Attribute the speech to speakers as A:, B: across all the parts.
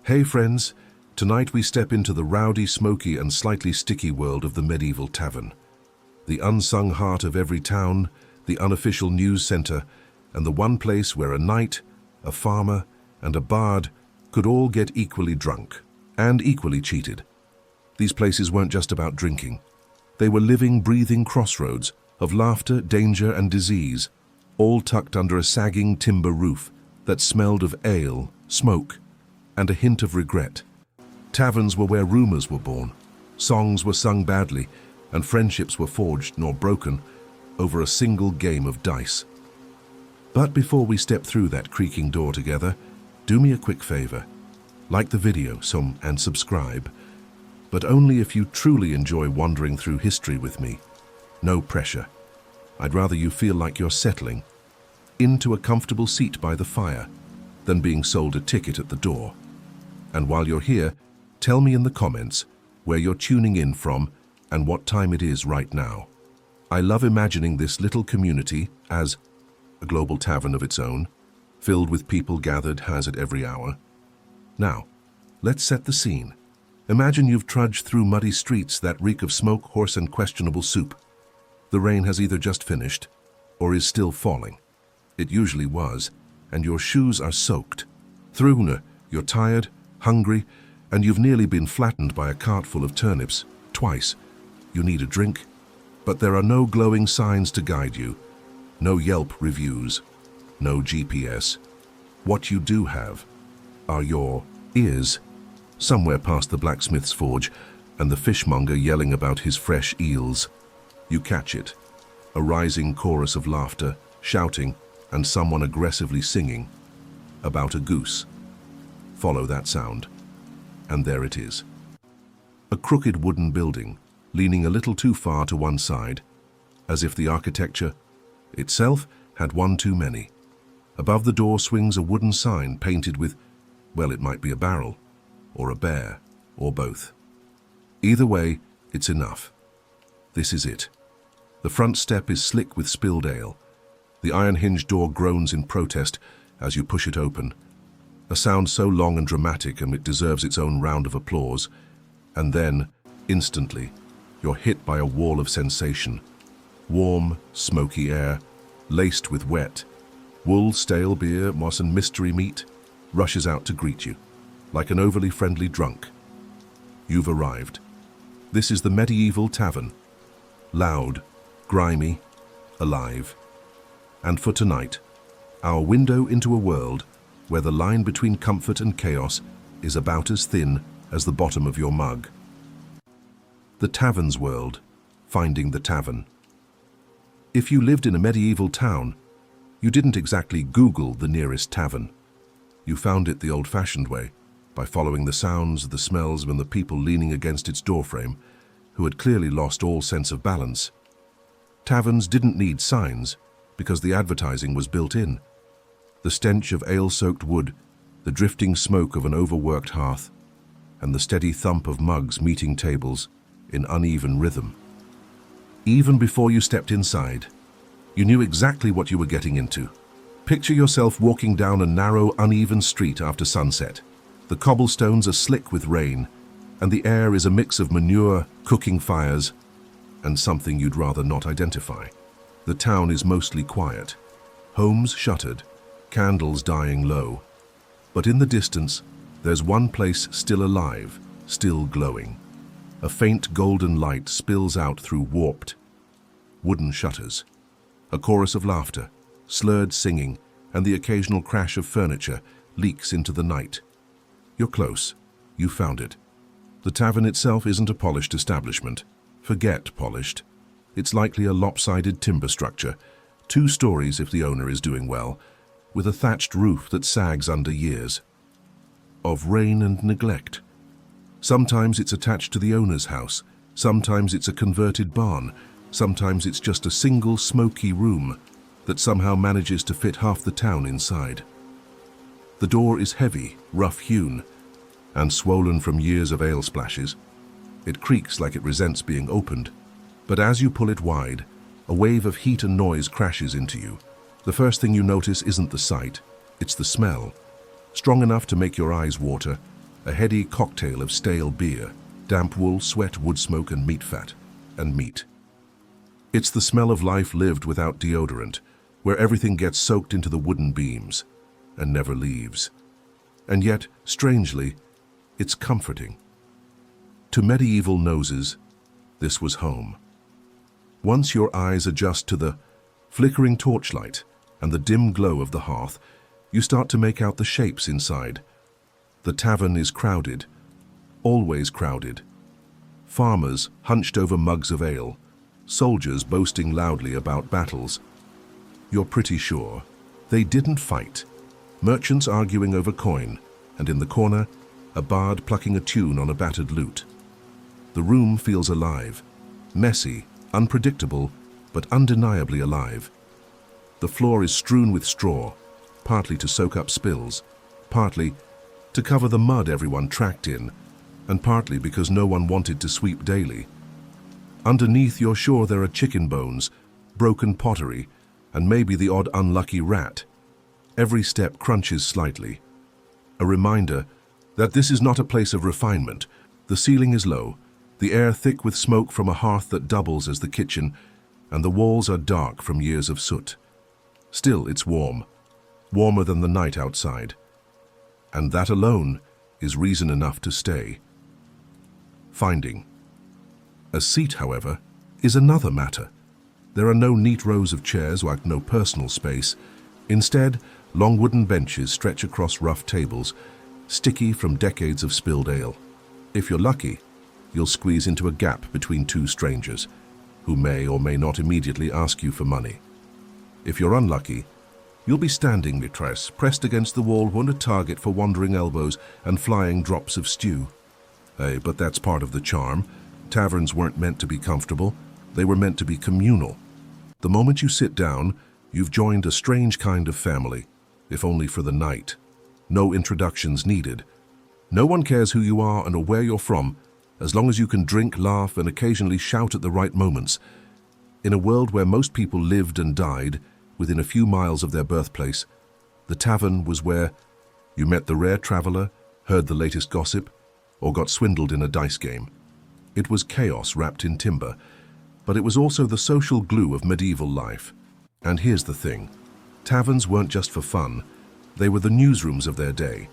A: Hey friends, tonight we step into the rowdy, smoky and slightly sticky world of the medieval tavern. The unsung heart of every town, the unofficial news center, and the one place where a knight, a farmer, and a bard could all get equally drunk and equally cheated. These places weren't just about drinking. They were living, breathing crossroads of laughter, danger, and disease, all tucked under a sagging timber roof that smelled of ale, smoke, and a hint of regret. Taverns were where rumors were born, songs were sung badly, and friendships were forged nor broken over a single game of dice. But before we step through that creaking door together, do me a quick favor. Like the video and subscribe, but only if you truly enjoy wandering through history with me. No pressure. I'd rather you feel like you're settling into a comfortable seat by the fire than being sold a ticket at the door. And while you're here, tell me in the comments where you're tuning in from and what time it is right now. I love imagining this little community as a global tavern of its own, filled with people gathered as at every hour. Now, let's set the scene. Imagine you've trudged through muddy streets that reek of smoke, horse, and questionable soup. The rain has either just finished or is still falling. It usually was, and your shoes are soaked. Through, you're tired, hungry, and you've nearly been flattened by a cart full of turnips twice. You need a drink, but there are no glowing signs to guide you, no Yelp reviews, no GPS. What you do have are your ears, somewhere past the blacksmith's forge and the fishmonger yelling about his fresh eels. You catch it, a rising chorus of laughter, shouting, and someone aggressively singing about a goose. Follow that sound, and there it is. A crooked wooden building, leaning a little too far to one side, as if the architecture itself had one too many. Above the door swings a wooden sign painted with, well, it might be a barrel, or a bear, or both. Either way, it's enough. This is it. The front step is slick with spilled ale. The iron-hinged door groans in protest as you push it open. A sound so long and dramatic it deserves its own round of applause. And then, instantly, you're hit by a wall of sensation. Warm, smoky air, laced with wet. Wool, stale beer, moss and mystery meat rushes out to greet you, like an overly friendly drunk. You've arrived. This is the medieval tavern. Loud, grimy, alive. And for tonight, our window into a world where the line between comfort and chaos is about as thin as the bottom of your mug. The tavern's world, finding the tavern. If you lived in a medieval town, you didn't exactly Google the nearest tavern. You found it the old-fashioned way, by following the sounds, the smells, and the people leaning against its doorframe, who had clearly lost all sense of balance. Taverns didn't need signs, because the advertising was built in. The stench of ale-soaked wood, the drifting smoke of an overworked hearth, and the steady thump of mugs meeting tables in uneven rhythm. Even before you stepped inside, you knew exactly what you were getting into. Picture yourself walking down a narrow, uneven street after sunset. The cobblestones are slick with rain, and the air is a mix of manure, cooking fires, and something you'd rather not identify. The town is mostly quiet, homes shuttered, candles dying low. But in the distance, there's one place still alive, still glowing. A faint golden light spills out through warped wooden shutters. A chorus of laughter, slurred singing, and the occasional crash of furniture leaks into the night. You're close. You found it. The tavern itself isn't a polished establishment. Forget polished. It's likely a lopsided timber structure, 2 stories if the owner is doing well, with a thatched roof that sags under years of rain and neglect. Sometimes it's attached to the owner's house, sometimes it's a converted barn, sometimes it's just a single smoky room that somehow manages to fit half the town inside. The door is heavy, rough-hewn, and swollen from years of ale splashes. It creaks like it resents being opened, but as you pull it wide, a wave of heat and noise crashes into you. The first thing you notice isn't the sight, it's the smell. Strong enough to make your eyes water, a heady cocktail of stale beer, damp wool, sweat, wood smoke, and meat fat, and meat. It's the smell of life lived without deodorant, where everything gets soaked into the wooden beams and never leaves. And yet, strangely, it's comforting. To medieval noses, this was home. Once your eyes adjust to the flickering torchlight and the dim glow of the hearth, you start to make out the shapes inside. The tavern is crowded, always crowded. Farmers hunched over mugs of ale, soldiers boasting loudly about battles. You're pretty sure they didn't fight. Merchants arguing over coin, and in the corner, a bard plucking a tune on a battered lute. The room feels alive, messy, unpredictable, but undeniably alive. The floor is strewn with straw, partly to soak up spills, partly to cover the mud everyone tracked in, and partly because no one wanted to sweep daily. Underneath, you're sure there are chicken bones, broken pottery, and maybe the odd unlucky rat. Every step crunches slightly. A reminder that this is not a place of refinement. The ceiling is low, the air thick with smoke from a hearth that doubles as the kitchen, and the walls are dark from years of soot. Still, it's warm, warmer than the night outside. And that alone is reason enough to stay. Finding a seat, however, is another matter. There are no neat rows of chairs, like no personal space. Instead, long wooden benches stretch across rough tables, sticky from decades of spilled ale. If you're lucky, you'll squeeze into a gap between two strangers, who may or may not immediately ask you for money. If you're unlucky, you'll be standing maîtresse, pressed against the wall, on a target for wandering elbows and flying drops of stew. Hey, but that's part of the charm. Taverns weren't meant to be comfortable, they were meant to be communal. The moment you sit down, you've joined a strange kind of family, if only for the night. No introductions needed. No one cares who you are and or where you're from, as long as you can drink, laugh, and occasionally shout at the right moments. In a world where most people lived and died within a few miles of their birthplace, the tavern was where you met the rare traveler, heard the latest gossip, or got swindled in a dice game. It was chaos wrapped in timber, but it was also the social glue of medieval life. And here's the thing, taverns weren't just for fun, they were the newsrooms of their day.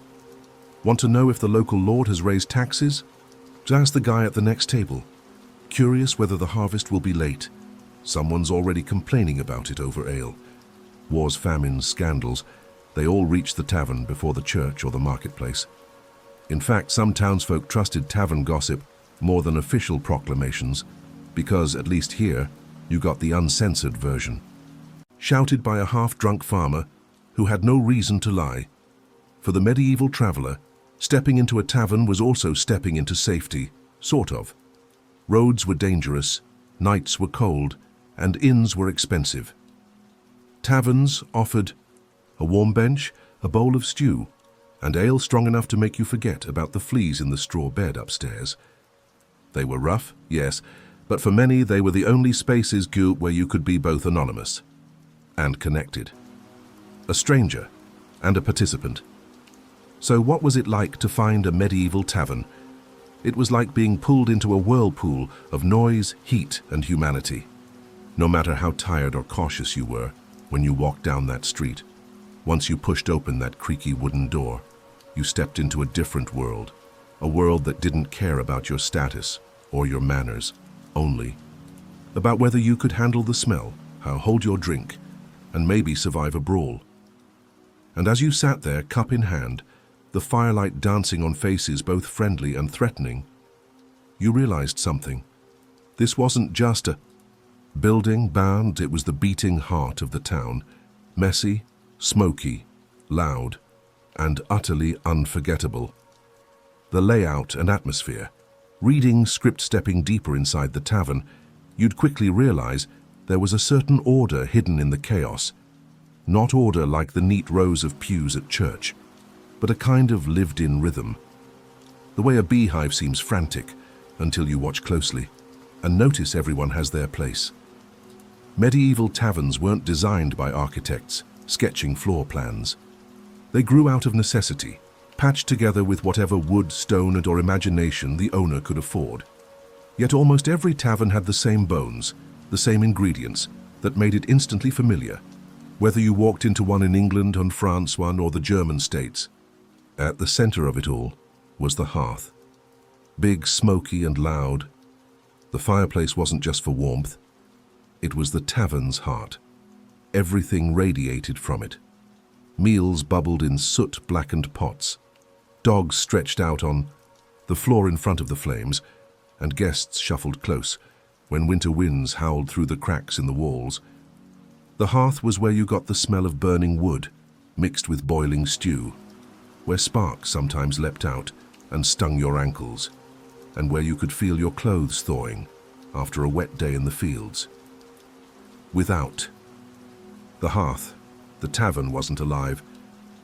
A: Want to know if the local lord has raised taxes? Ask the guy at the next table. Curious whether the harvest will be late? Someone's already complaining about it over ale. Wars, famines, scandals, they all reached the tavern before the church or the marketplace. In fact, some townsfolk trusted tavern gossip more than official proclamations, because, at least here, you got the uncensored version. Shouted by a half-drunk farmer who had no reason to lie. For the medieval traveler, stepping into a tavern was also stepping into safety, sort of. Roads were dangerous, nights were cold, and inns were expensive. Taverns offered a warm bench, a bowl of stew, and ale strong enough to make you forget about the fleas in the straw bed upstairs. They were rough, yes, but for many they were the only spaces where you could be both anonymous and connected. A stranger and a participant. So what was it like to find a medieval tavern? It was like being pulled into a whirlpool of noise, heat, and humanity. No matter how tired or cautious you were when you walked down that street, once you pushed open that creaky wooden door, you stepped into a different world, a world that didn't care about your status or your manners, only about whether you could handle the smell, how hold your drink, and maybe survive a brawl. And as you sat there, cup in hand, the firelight dancing on faces both friendly and threatening, you realized something. This wasn't just a building bound, it was the beating heart of the town, messy, smoky, loud, and utterly unforgettable. The layout and atmosphere, reading script stepping deeper inside the tavern, you'd quickly realize there was a certain order hidden in the chaos. Not order like the neat rows of pews at church, but a kind of lived-in rhythm. The way a beehive seems frantic until you watch closely and notice everyone has their place. Medieval taverns weren't designed by architects sketching floor plans. They grew out of necessity, patched together with whatever wood, stone, and or imagination the owner could afford. Yet almost every tavern had the same bones, the same ingredients, that made it instantly familiar, whether you walked into one in England, on France one, or the German states. At the center of it all was the hearth. Big, smoky, and loud. The fireplace wasn't just for warmth. It was the tavern's heart. Everything radiated from it. Meals bubbled in soot-blackened pots. Dogs stretched out on the floor in front of the flames, and guests shuffled close when winter winds howled through the cracks in the walls. The hearth was where you got the smell of burning wood, mixed with boiling stew, where sparks sometimes leapt out and stung your ankles, and where you could feel your clothes thawing after a wet day in the fields. Without the hearth, the tavern wasn't alive.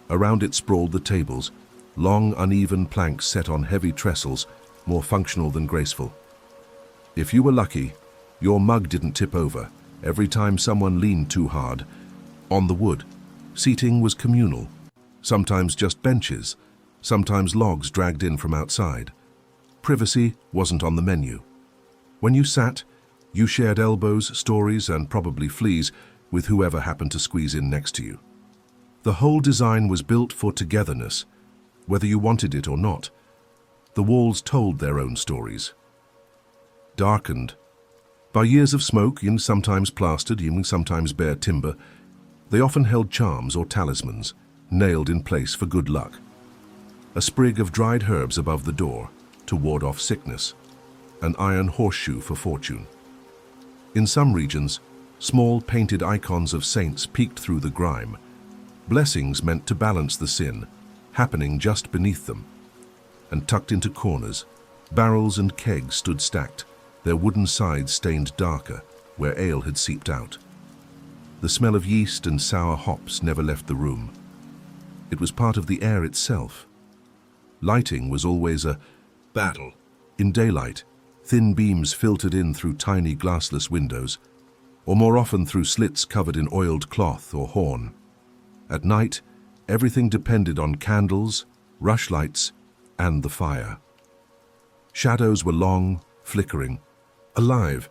A: Around it sprawled the tables, long, uneven planks set on heavy trestles, more functional than graceful. If you were lucky, your mug didn't tip over every time someone leaned too hard. On the wood, seating was communal, sometimes just benches, sometimes logs dragged in from outside. Privacy wasn't on the menu. When you sat, you shared elbows, stories, and probably fleas with whoever happened to squeeze in next to you. The whole design was built for togetherness, whether you wanted it or not. The walls told their own stories. Darkened by years of smoke, sometimes plastered, sometimes bare timber, they often held charms or talismans, nailed in place for good luck. A sprig of dried herbs above the door to ward off sickness, an iron horseshoe for fortune. In some regions, small painted icons of saints peeked through the grime, blessings meant to balance the sin, happening just beneath them. And tucked into corners, barrels and kegs stood stacked, their wooden sides stained darker, where ale had seeped out. The smell of yeast and sour hops never left the room. It was part of the air itself. Lighting was always a battle. In daylight, thin beams filtered in through tiny glassless windows, or more often through slits covered in oiled cloth or horn. At night, everything depended on candles, rushlights, and the fire. Shadows were long, flickering, alive.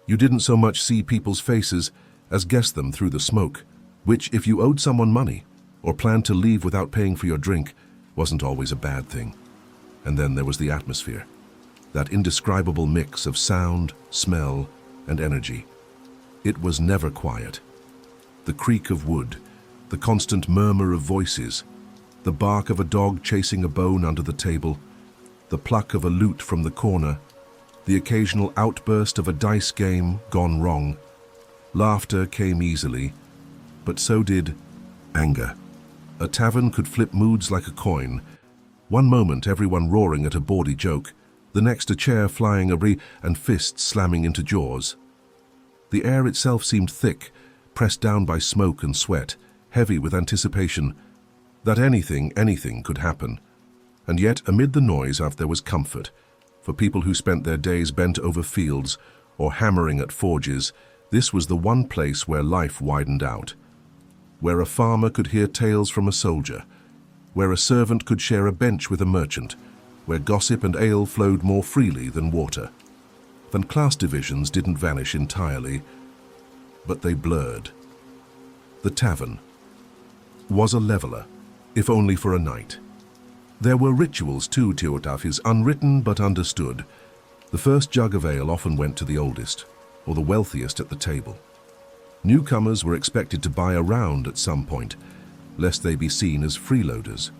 A: You didn't so much see people's faces as guess them through the smoke, which, if you owed someone money or planned to leave without paying for your drink, wasn't always a bad thing. And then there was the atmosphere, that indescribable mix of sound, smell, and energy. It was never quiet. The creak of wood, the constant murmur of voices, the bark of a dog chasing a bone under the table, the pluck of a lute from the corner, the occasional outburst of a dice game gone wrong. Laughter came easily, but so did anger. A tavern could flip moods like a coin. One moment everyone roaring at a bawdy joke, the next a chair flying and fists slamming into jaws. The air itself seemed thick, pressed down by smoke and sweat, heavy with anticipation that anything could happen. And yet, amid the noise, there was comfort. For people who spent their days bent over fields or hammering at forges, this was the one place where life widened out, where a farmer could hear tales from a soldier, where a servant could share a bench with a merchant, where gossip and ale flowed more freely than water. Then class divisions didn't vanish entirely, but they blurred. The tavern was a leveler, if only for a night. There were rituals too, Teotafis, unwritten but understood. The first jug of ale often went to the oldest, or the wealthiest at the table. Newcomers were expected to buy a round at some point, lest they be seen as freeloaders.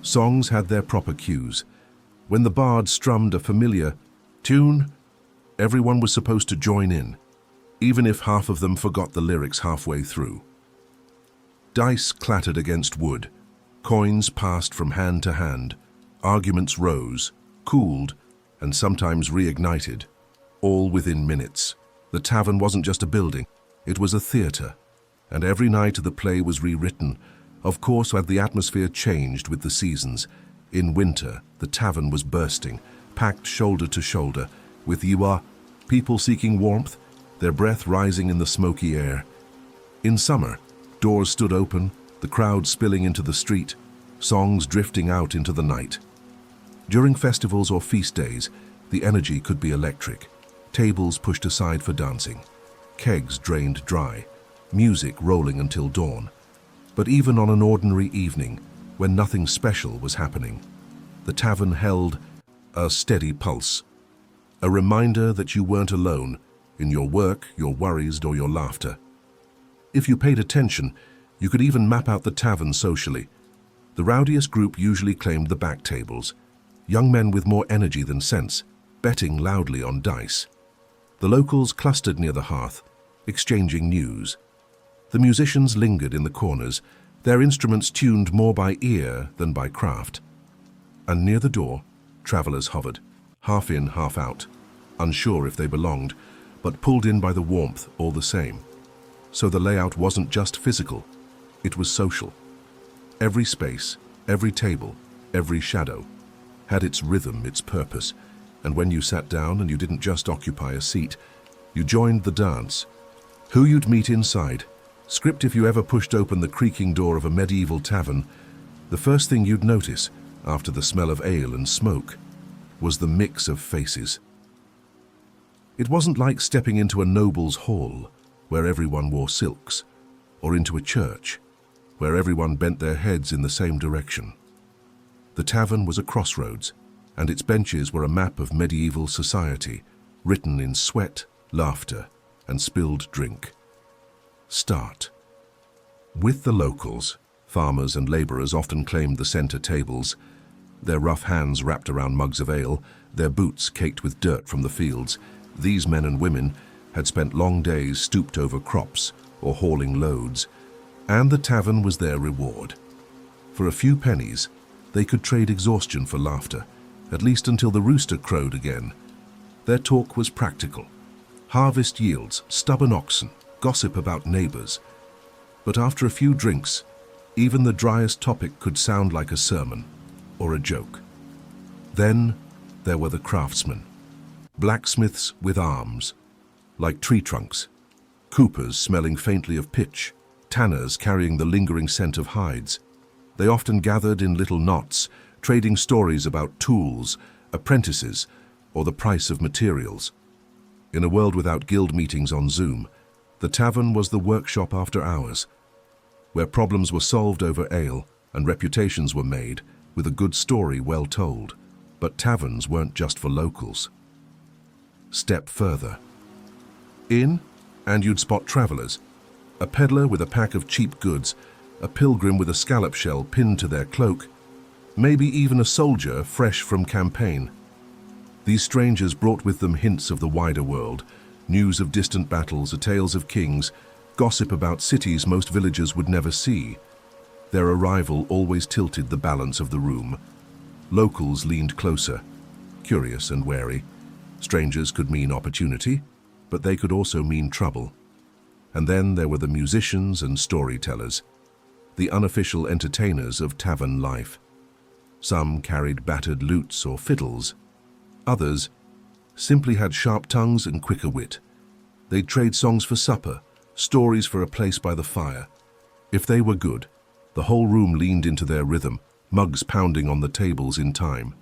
A: Songs had their proper cues. When the bard strummed a familiar tune, everyone was supposed to join in, even if half of them forgot the lyrics halfway through. Dice clattered against wood, coins passed from hand to hand, arguments rose, cooled, and sometimes reignited, all within minutes. The tavern wasn't just a building, it was a theatre, and every night the play was rewritten. Of course, as the atmosphere changed with the seasons. In winter, the tavern was bursting, packed shoulder to shoulder, with people seeking warmth, their breath rising in the smoky air. In summer, doors stood open, the crowd spilling into the street, songs drifting out into the night. During festivals or feast days, the energy could be electric. Tables pushed aside for dancing, kegs drained dry, music rolling until dawn. But even on an ordinary evening, when nothing special was happening, the tavern held a steady pulse, a reminder that you weren't alone in your work, your worries, or your laughter. If you paid attention, you could even map out the tavern socially. The rowdiest group usually claimed the back tables, young men with more energy than sense, betting loudly on dice. The locals clustered near the hearth, exchanging news. The musicians lingered in the corners, their instruments tuned more by ear than by craft. And near the door, travelers hovered, half in, half out, unsure if they belonged, but pulled in by the warmth all the same. So the layout wasn't just physical, it was social. Every space, every table, every shadow had its rhythm, its purpose, and when you sat down and you didn't just occupy a seat, you joined the dance. Who you'd meet inside, script if you ever pushed open the creaking door of a medieval tavern, the first thing you'd notice, after the smell of ale and smoke, was the mix of faces. It wasn't like stepping into a noble's hall, where everyone wore silks, or into a church, where everyone bent their heads in the same direction. The tavern was a crossroads, and its benches were a map of medieval society, written in sweat, laughter, and spilled drink. Start. With the locals, farmers and laborers often claimed the center tables, their rough hands wrapped around mugs of ale, their boots caked with dirt from the fields. These men and women had spent long days stooped over crops or hauling loads, and the tavern was their reward. For a few pennies, they could trade exhaustion for laughter, at least until the rooster crowed again. Their talk was practical. Harvest yields, stubborn oxen, gossip about neighbors. But after a few drinks, even the driest topic could sound like a sermon or a joke. Then there were the craftsmen, blacksmiths with arms, like tree trunks, coopers smelling faintly of pitch, tanners carrying the lingering scent of hides. They often gathered in little knots, trading stories about tools, apprentices, or the price of materials. In a world without guild meetings on Zoom, the tavern was the workshop after hours, where problems were solved over ale and reputations were made with a good story well told. But taverns weren't just for locals. Step further. In, and you'd spot travelers, a peddler with a pack of cheap goods, a pilgrim with a scallop shell pinned to their cloak, maybe even a soldier fresh from campaign. These strangers brought with them hints of the wider world, news of distant battles, tales of kings, gossip about cities most villagers would never see. Their arrival always tilted the balance of the room. Locals leaned closer, curious and wary. Strangers could mean opportunity, but they could also mean trouble. And then there were the musicians and storytellers, the unofficial entertainers of tavern life. Some carried battered lutes or fiddles. Others simply had sharp tongues and quicker wit. They'd trade songs for supper, stories for a place by the fire. If they were good, the whole room leaned into their rhythm, mugs pounding on the tables in time.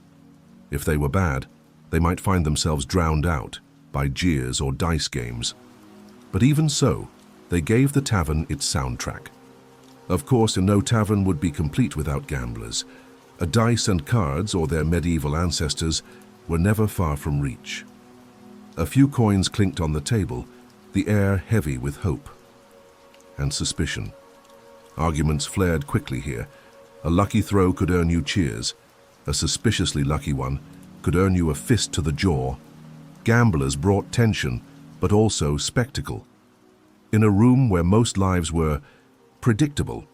A: If they were bad, they might find themselves drowned out by jeers or dice games. But even so, they gave the tavern its soundtrack. Of course, no tavern would be complete without gamblers. A dice and cards, or their medieval ancestors, were never far from reach. A few coins clinked on the table, the air heavy with hope and suspicion. Arguments flared quickly here. A lucky throw could earn you cheers. A suspiciously lucky one could earn you a fist to the jaw. Gamblers brought tension, but also spectacle. In a room where most lives were predictable,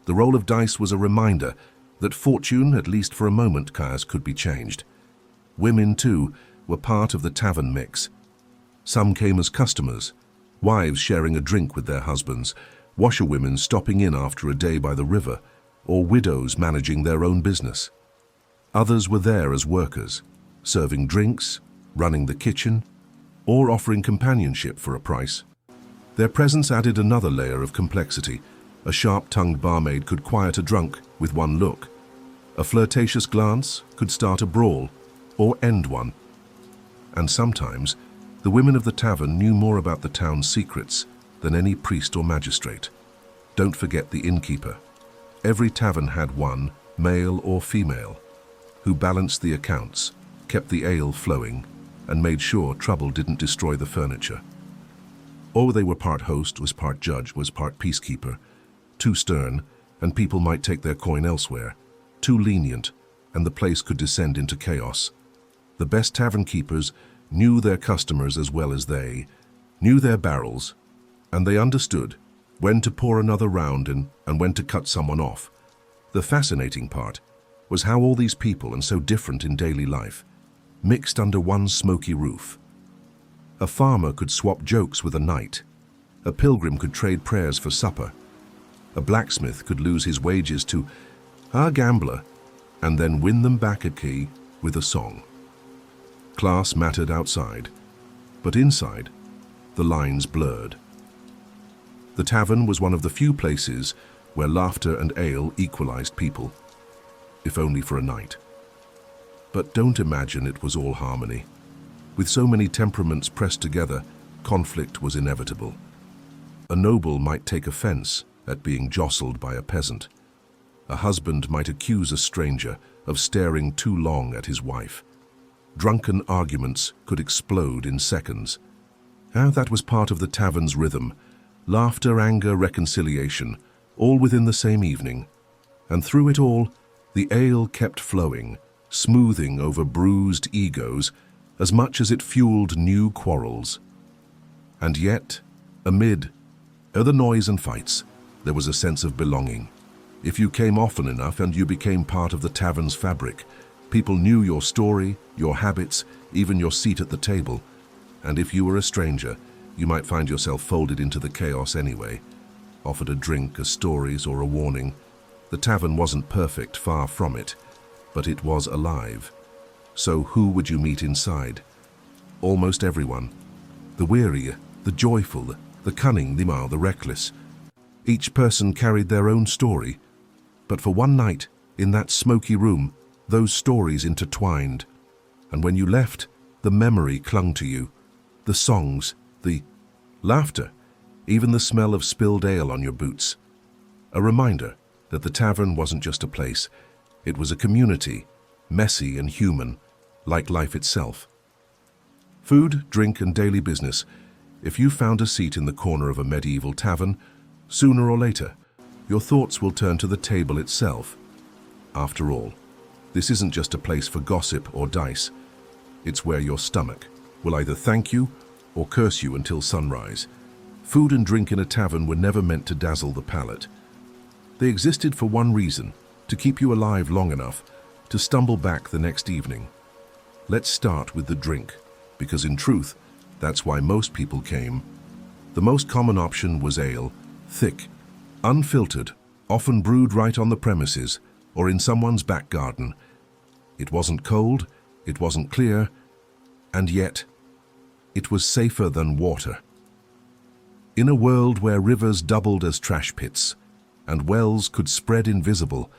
A: the roll of dice was a reminder that fortune, at least for a moment, could be changed. Women, too, were part of the tavern mix. Some came as customers, wives sharing a drink with their husbands, washerwomen stopping in after a day by the river, or widows managing their own business. Others were there as workers, serving drinks, running the kitchen, or offering companionship for a price. Their presence added another layer of complexity. A sharp-tongued barmaid could quiet a drunk with one look, A flirtatious glance could start a brawl or end one. And sometimes, the women of the tavern knew more about the town's secrets than any priest or magistrate. Don't forget the innkeeper. Every tavern had one, male or female, who balanced the accounts, kept the ale flowing, and made sure trouble didn't destroy the furniture. Or they were part host, was part judge, was part peacekeeper, too stern, and people might take their coin elsewhere, too lenient, and the place could descend into chaos. The best tavern keepers knew their customers as well as they, knew their barrels, and they understood when to pour another round and when to cut someone off. The fascinating part was how all these people, and so different in daily life, mixed under one smoky roof. A farmer could swap jokes with a knight. A pilgrim could trade prayers for supper. A blacksmith could lose his wages to a gambler and then win them back a key with a song. Class mattered outside, but inside, the lines blurred. The tavern was one of the few places where laughter and ale equalized people, if only for a night. But don't imagine it was all harmony. With so many temperaments pressed together, conflict was inevitable. A noble might take offense at being jostled by a peasant. A husband might accuse a stranger of staring too long at his wife. Drunken arguments could explode in seconds. How that was part of the tavern's rhythm. Laughter, anger, reconciliation, all within the same evening. And through it all, the ale kept flowing, smoothing over bruised egos as much as it fueled new quarrels. And yet, amid the noise and fights, there was a sense of belonging. If you came often enough and you became part of the tavern's fabric, people knew your story, your habits, even your seat at the table. And if you were a stranger, you might find yourself folded into the chaos anyway, offered a drink, a stories, or a warning. The tavern wasn't perfect, far from it, but it was alive. So who would you meet inside? Almost everyone. The weary, the joyful, the cunning, the mild, the reckless. Each person carried their own story, but for one night, in that smoky room, those stories intertwined. And when you left, the memory clung to you. The songs, the laughter, even the smell of spilled ale on your boots. A reminder that the tavern wasn't just a place, it was a community, messy and human, like life itself. Food, drink, and daily business. If you found a seat in the corner of a medieval tavern, sooner or later, your thoughts will turn to the table itself. After all, this isn't just a place for gossip or dice. It's where your stomach will either thank you or curse you until sunrise. Food and drink in a tavern were never meant to dazzle the palate. They existed for one reason, to keep you alive long enough to stumble back the next evening. Let's start with the drink, because in truth, that's why most people came. The most common option was ale, thick, unfiltered, often brewed right on the premises or in someone's back garden. It wasn't cold, it wasn't clear, and yet, it was safer than water. In a world where rivers doubled as trash pits and wells could spread invisible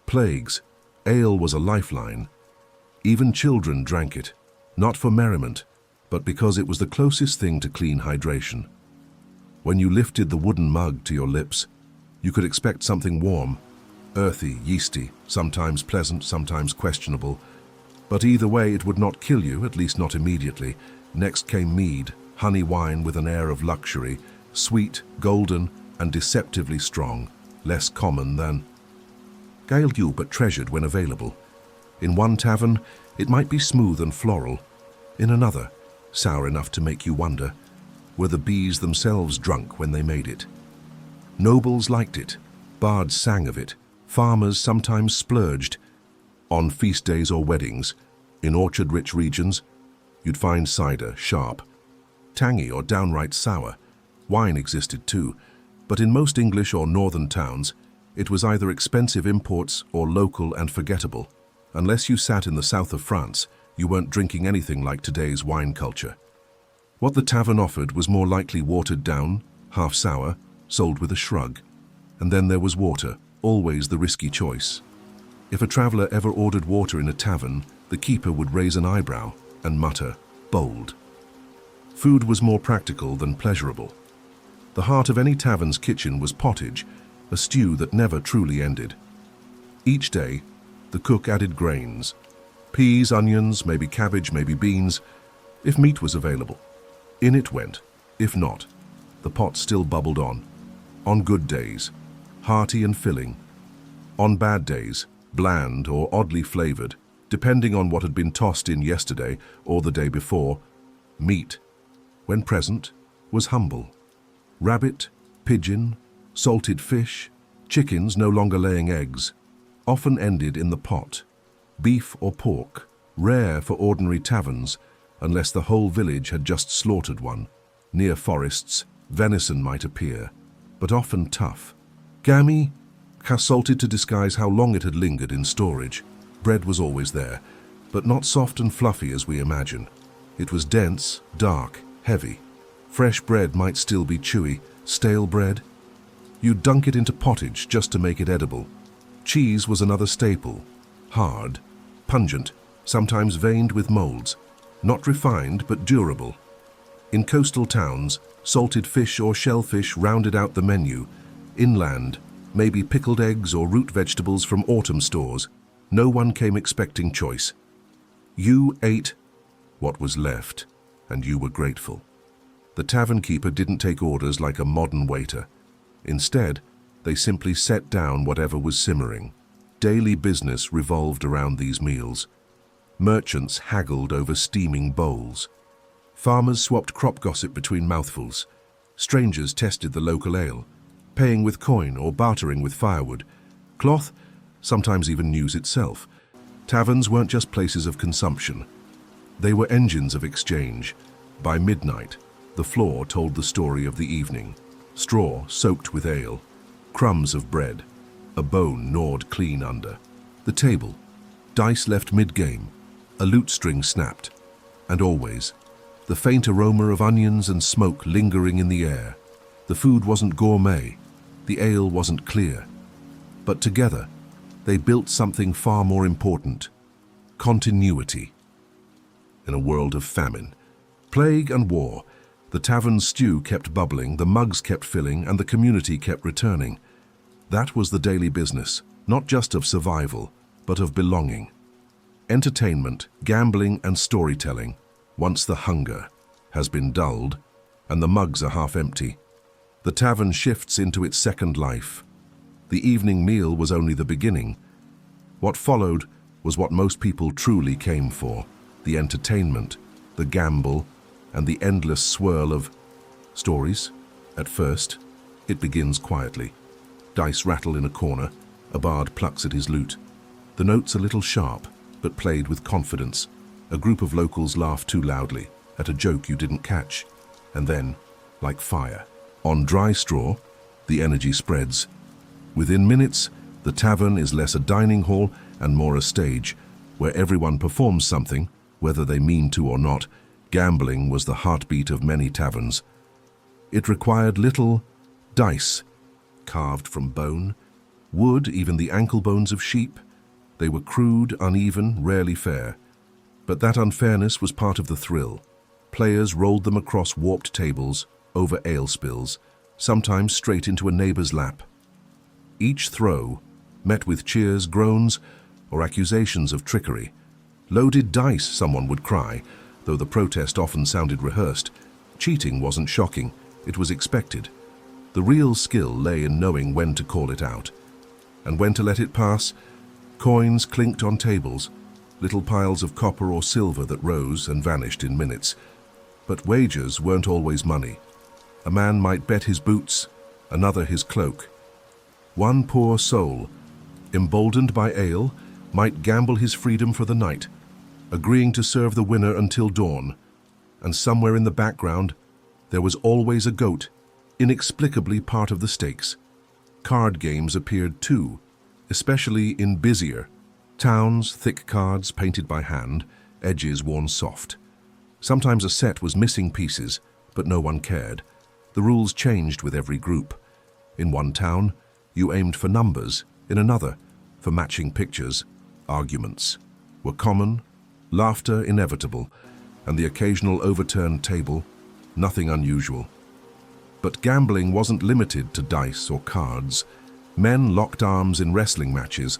A: plagues, ale was a lifeline. Even children drank it, not for merriment, but because it was the closest thing to clean hydration. When you lifted the wooden mug to your lips, you could expect something warm, earthy, yeasty, sometimes pleasant, sometimes questionable. But either way, it would not kill you, at least not immediately. Next came mead, honey wine with an air of luxury, sweet, golden, and deceptively strong, less common than ale, but treasured when available. In one tavern, it might be smooth and floral. In another, sour enough to make you wonder, were the bees themselves drunk when they made it? Nobles liked it, bards sang of it, farmers sometimes splurged. On feast days or weddings, in orchard-rich regions, you'd find cider, sharp, tangy or downright sour. Wine existed too, but in most English or northern towns, it was either expensive imports or local and forgettable. Unless you sat in the south of France, you weren't drinking anything like today's wine culture. What the tavern offered was more likely watered down, half sour, sold with a shrug. And then there was water, always the risky choice. If a traveller ever ordered water in a tavern, the keeper would raise an eyebrow and mutter, "Bold." Food was more practical than pleasurable. The heart of any tavern's kitchen was pottage, a stew that never truly ended. Each day, the cook added grains, peas, onions, maybe cabbage, maybe beans, if meat was available. In it went. If not, the pot still bubbled on. On good days, hearty and filling. On bad days, bland or oddly flavored, depending on what had been tossed in yesterday or the day before. Meat, when present, was humble. Rabbit, pigeon, salted fish, chickens no longer laying eggs, often ended in the pot. Beef or pork, rare for ordinary taverns, unless the whole village had just slaughtered one. Near forests, venison might appear, but often tough. Gammy, salted to disguise how long it had lingered in storage. Bread was always there, but not soft and fluffy as we imagine. It was dense, dark, heavy. Fresh bread might still be chewy. Stale bread? You'd dunk it into pottage just to make it edible. Cheese was another staple. Hard, pungent, sometimes veined with molds. Not refined, but durable. In coastal towns, salted fish or shellfish rounded out the menu. Inland, maybe pickled eggs or root vegetables from autumn stores. No one came expecting choice. You ate what was left, and you were grateful. The tavern keeper didn't take orders like a modern waiter. Instead, they simply set down whatever was simmering. Daily business revolved around these meals. Merchants haggled over steaming bowls. Farmers swapped crop gossip between mouthfuls. Strangers tested the local ale, paying with coin or bartering with firewood. Cloth, sometimes even news itself. Taverns weren't just places of consumption. They were engines of exchange. By midnight, the floor told the story of the evening. Straw soaked with ale, crumbs of bread, a bone gnawed clean under. The table, dice left mid-game, a lute string snapped, and always, the faint aroma of onions and smoke lingering in the air. The food wasn't gourmet, the ale wasn't clear. But together, they built something far more important: continuity. In a world of famine, plague and war, the tavern's stew kept bubbling, the mugs kept filling, and the community kept returning. That was the daily business, not just of survival, but of belonging. Entertainment, gambling, and storytelling, once the hunger has been dulled and the mugs are half empty, the tavern shifts into its second life. The evening meal was only the beginning. What followed was what most people truly came for: the entertainment, the gamble, and the endless swirl of stories. At first, it begins quietly. Dice rattle in a corner, a bard plucks at his lute. The notes a little sharp, but played with confidence. A group of locals laugh too loudly at a joke you didn't catch. And then, like fire, on dry straw, the energy spreads. Within minutes, the tavern is less a dining hall and more a stage, where everyone performs something, whether they mean to or not. Gambling was the heartbeat of many taverns. It required little: dice, carved from bone, wood, even the ankle bones of sheep. They were crude, uneven, rarely fair. But that unfairness was part of the thrill. Players rolled them across warped tables, over ale spills, sometimes straight into a neighbor's lap. Each throw met with cheers, groans, or accusations of trickery. "Loaded dice," someone would cry, though the protest often sounded rehearsed. Cheating wasn't shocking, it was expected. The real skill lay in knowing when to call it out, and when to let it pass. Coins clinked on tables, little piles of copper or silver that rose and vanished in minutes. But wagers weren't always money. A man might bet his boots, another his cloak. One poor soul, emboldened by ale, might gamble his freedom for the night, agreeing to serve the winner until dawn. And somewhere in the background, there was always a goat, inexplicably part of the stakes. Card games appeared too, especially in busier towns, thick cards painted by hand, edges worn soft. Sometimes a set was missing pieces, but no one cared. The rules changed with every group. In one town, you aimed for numbers, in another, for matching pictures, arguments were common, laughter inevitable, and the occasional overturned table, nothing unusual. But gambling wasn't limited to dice or cards. Men locked arms in wrestling matches,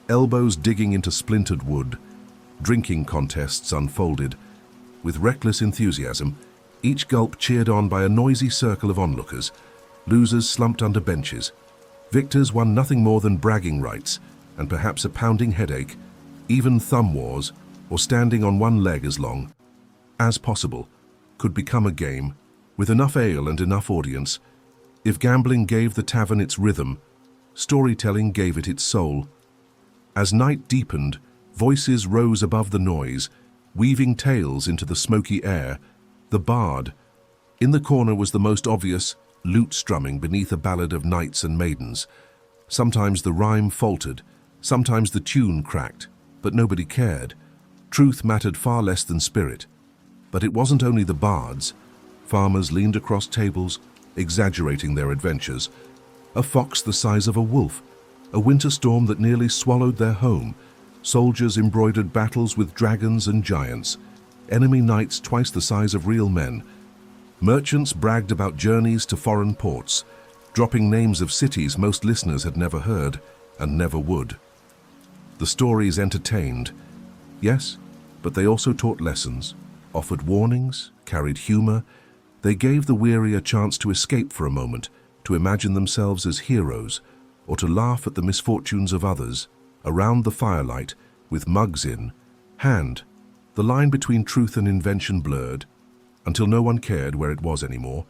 A: elbows digging into splintered wood. Drinking contests unfolded. With reckless enthusiasm, each gulp cheered on by a noisy circle of onlookers. Losers slumped under benches. Victors won nothing more than bragging rights, and perhaps a pounding headache, even thumb wars, or standing on one leg as long as possible, could become a game, with enough ale and enough audience. If gambling gave the tavern its rhythm, storytelling gave it its soul. As night deepened, voices rose above the noise, weaving tales into the smoky air. The bard. In the corner was the most obvious, lute strumming beneath a ballad of knights and maidens. Sometimes the rhyme faltered, sometimes the tune cracked, but nobody cared. Truth mattered far less than spirit. But it wasn't only the bards. Farmers leaned across tables, exaggerating their adventures. A fox the size of a wolf, a winter storm that nearly swallowed their home. Soldiers embroidered battles with dragons and giants, enemy knights twice the size of real men. Merchants bragged about journeys to foreign ports, dropping names of cities most listeners had never heard and never would. The stories entertained, yes, but they also taught lessons, offered warnings, carried humor. They gave the weary a chance to escape for a moment, to imagine themselves as heroes, or to laugh at the misfortunes of others. Around the firelight, with mugs in hand, the line between truth and invention blurred, until no one cared where it was anymore.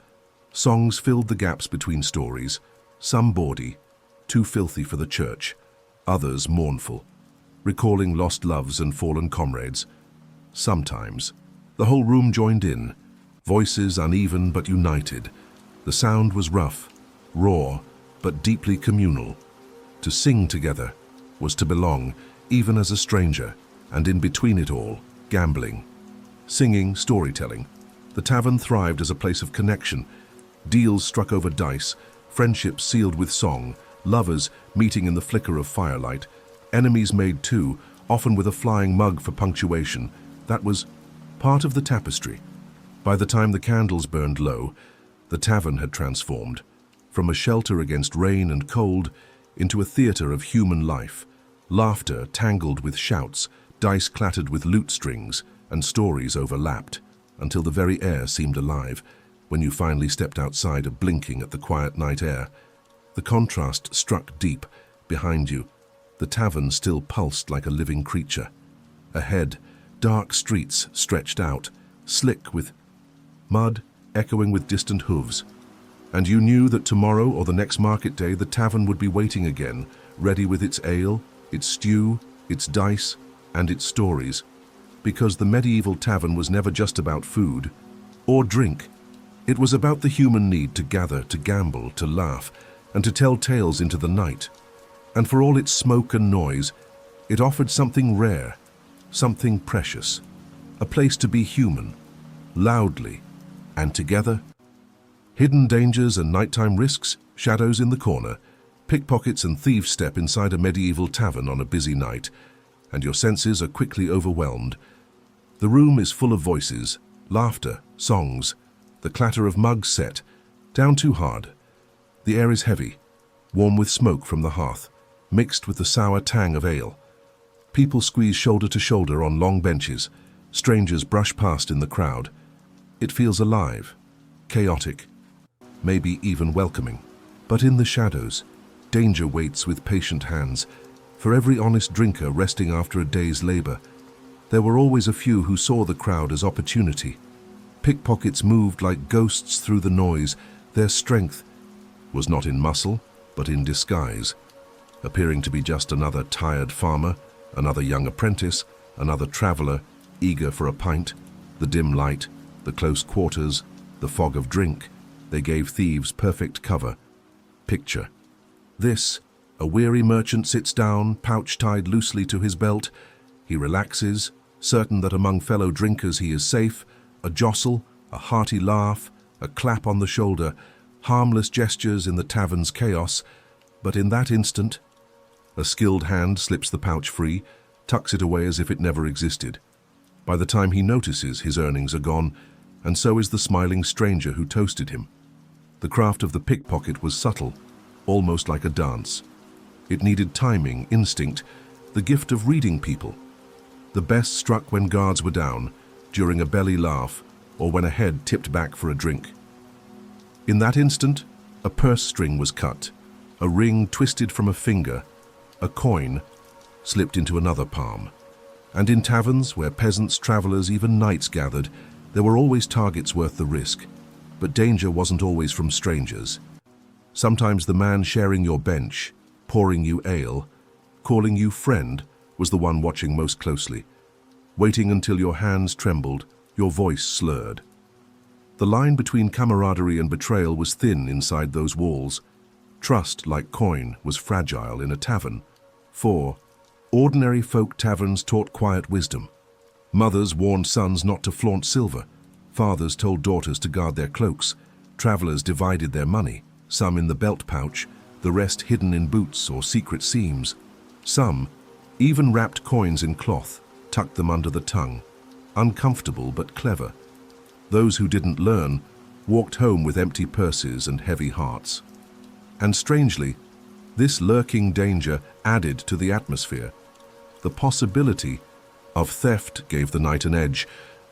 A: Songs filled the gaps between stories, some bawdy, too filthy for the church, others mournful, recalling lost loves and fallen comrades. Sometimes, the whole room joined in, voices uneven but united. The sound was rough, raw, but deeply communal. To sing together was to belong, even as a stranger, and in between it all, gambling. Singing, storytelling. The tavern thrived as a place of connection. Deals struck over dice, friendships sealed with song, lovers meeting in the flicker of firelight, enemies made too, often with a flying mug for punctuation. That was part of the tapestry. By the time the candles burned low, the tavern had transformed, from a shelter against rain and cold into a theater of human life. Laughter tangled with shouts, dice clattered with lute strings, and stories overlapped, until the very air seemed alive, when you finally stepped outside, blinking at the quiet night air. The contrast struck deep. Behind you, the tavern still pulsed like a living creature. Ahead, dark streets stretched out, slick with mud, echoing with distant hooves. And you knew that tomorrow or the next market day the tavern would be waiting again, ready with its ale, its stew, its dice, and its stories. Because the medieval tavern was never just about food or drink. It was about the human need to gather, to gamble, to laugh, and to tell tales into the night. And for all its smoke and noise, it offered something rare, something precious, a place to be human, loudly, and together. Hidden dangers and nighttime risks, shadows in the corner, pickpockets and thieves step inside a medieval tavern on a busy night, and your senses are quickly overwhelmed. The room is full of voices, laughter, songs, the clatter of mugs set, down too hard. The air is heavy, warm with smoke from the hearth, mixed with the sour tang of ale. People squeeze shoulder to shoulder on long benches, strangers brush past in the crowd. It feels alive, chaotic, maybe even welcoming. But in the shadows, danger waits with patient hands. For every honest drinker resting after a day's labor, there were always a few who saw the crowd as opportunity. Pickpockets moved like ghosts through the noise. Their strength was not in muscle, but in disguise, appearing to be just another tired farmer, another young apprentice, another traveler, eager for a pint. The dim light, the close quarters, the fog of drink, they gave thieves perfect cover. Picture this: a weary merchant sits down, pouch tied loosely to his belt. He relaxes, certain that among fellow drinkers he is safe. A jostle, a hearty laugh, a clap on the shoulder, harmless gestures in the tavern's chaos. But in that instant, A skilled hand slips the pouch free, tucks it away as if it never existed. By the time he notices, his earnings are gone, and so is the smiling stranger who toasted him. The craft of the pickpocket was subtle, almost like a dance. It needed timing, instinct, the gift of reading people. The best struck when guards were down, during a belly laugh, or when a head tipped back for a drink. In that instant, a purse string was cut, a ring twisted from a finger, a coin slipped into another palm. And in taverns, where peasants, travelers, even knights gathered, there were always targets worth the risk. But danger wasn't always from strangers. Sometimes the man sharing your bench, pouring you ale, calling you friend, was the one watching most closely, waiting until your hands trembled, your voice slurred. The line between camaraderie and betrayal was thin inside those walls. Trust, like coin, was fragile in a tavern. For ordinary folk taverns taught quiet wisdom. Mothers warned sons not to flaunt silver. Fathers told daughters to guard their cloaks. Travelers divided their money, some in the belt pouch, the rest hidden in boots or secret seams. Some even wrapped coins in cloth, tucked them under the tongue. Uncomfortable but clever. Those who didn't learn walked home with empty purses and heavy hearts. And strangely, this lurking danger added to the atmosphere. The possibility of theft gave the night an edge,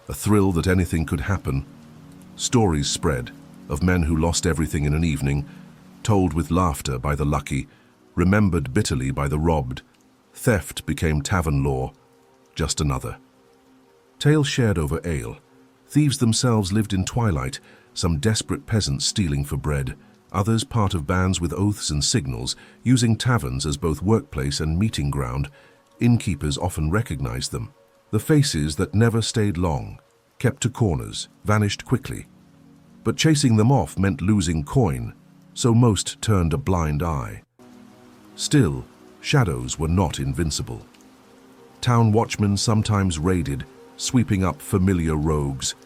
A: a thrill that anything could happen. Stories spread of men who lost everything in an evening, told with laughter by the lucky, remembered bitterly by the robbed. Theft became tavern law, just another. Tales shared over ale. Thieves themselves lived in twilight, some desperate peasants stealing for bread, others part of bands with oaths and signals, using taverns as both workplace and meeting ground. Innkeepers often recognized them. The faces that never stayed long, kept to corners, vanished quickly. But chasing them off meant losing coin, so most turned a blind eye. Still, shadows were not invincible. Town watchmen sometimes raided, sweeping up familiar rogues,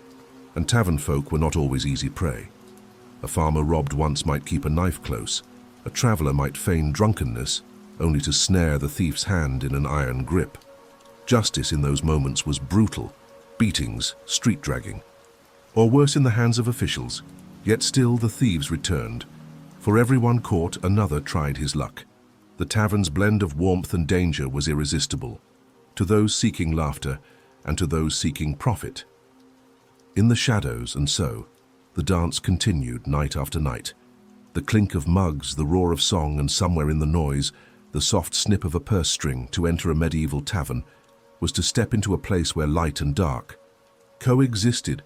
A: and tavern folk were not always easy prey. A farmer robbed once might keep a knife close. A traveler might feign drunkenness, only to snare the thief's hand in an iron grip. Justice in those moments was brutal, beatings, street dragging, or worse in the hands of officials. Yet still the thieves returned. For everyone caught, another tried his luck. The tavern's blend of warmth and danger was irresistible, to those seeking laughter and to those seeking profit. In the shadows, and so, the dance continued night after night. The clink of mugs, the roar of song, and somewhere in the noise, the soft snip of a purse string. To enter a medieval tavern was to step into a place where light and dark coexisted,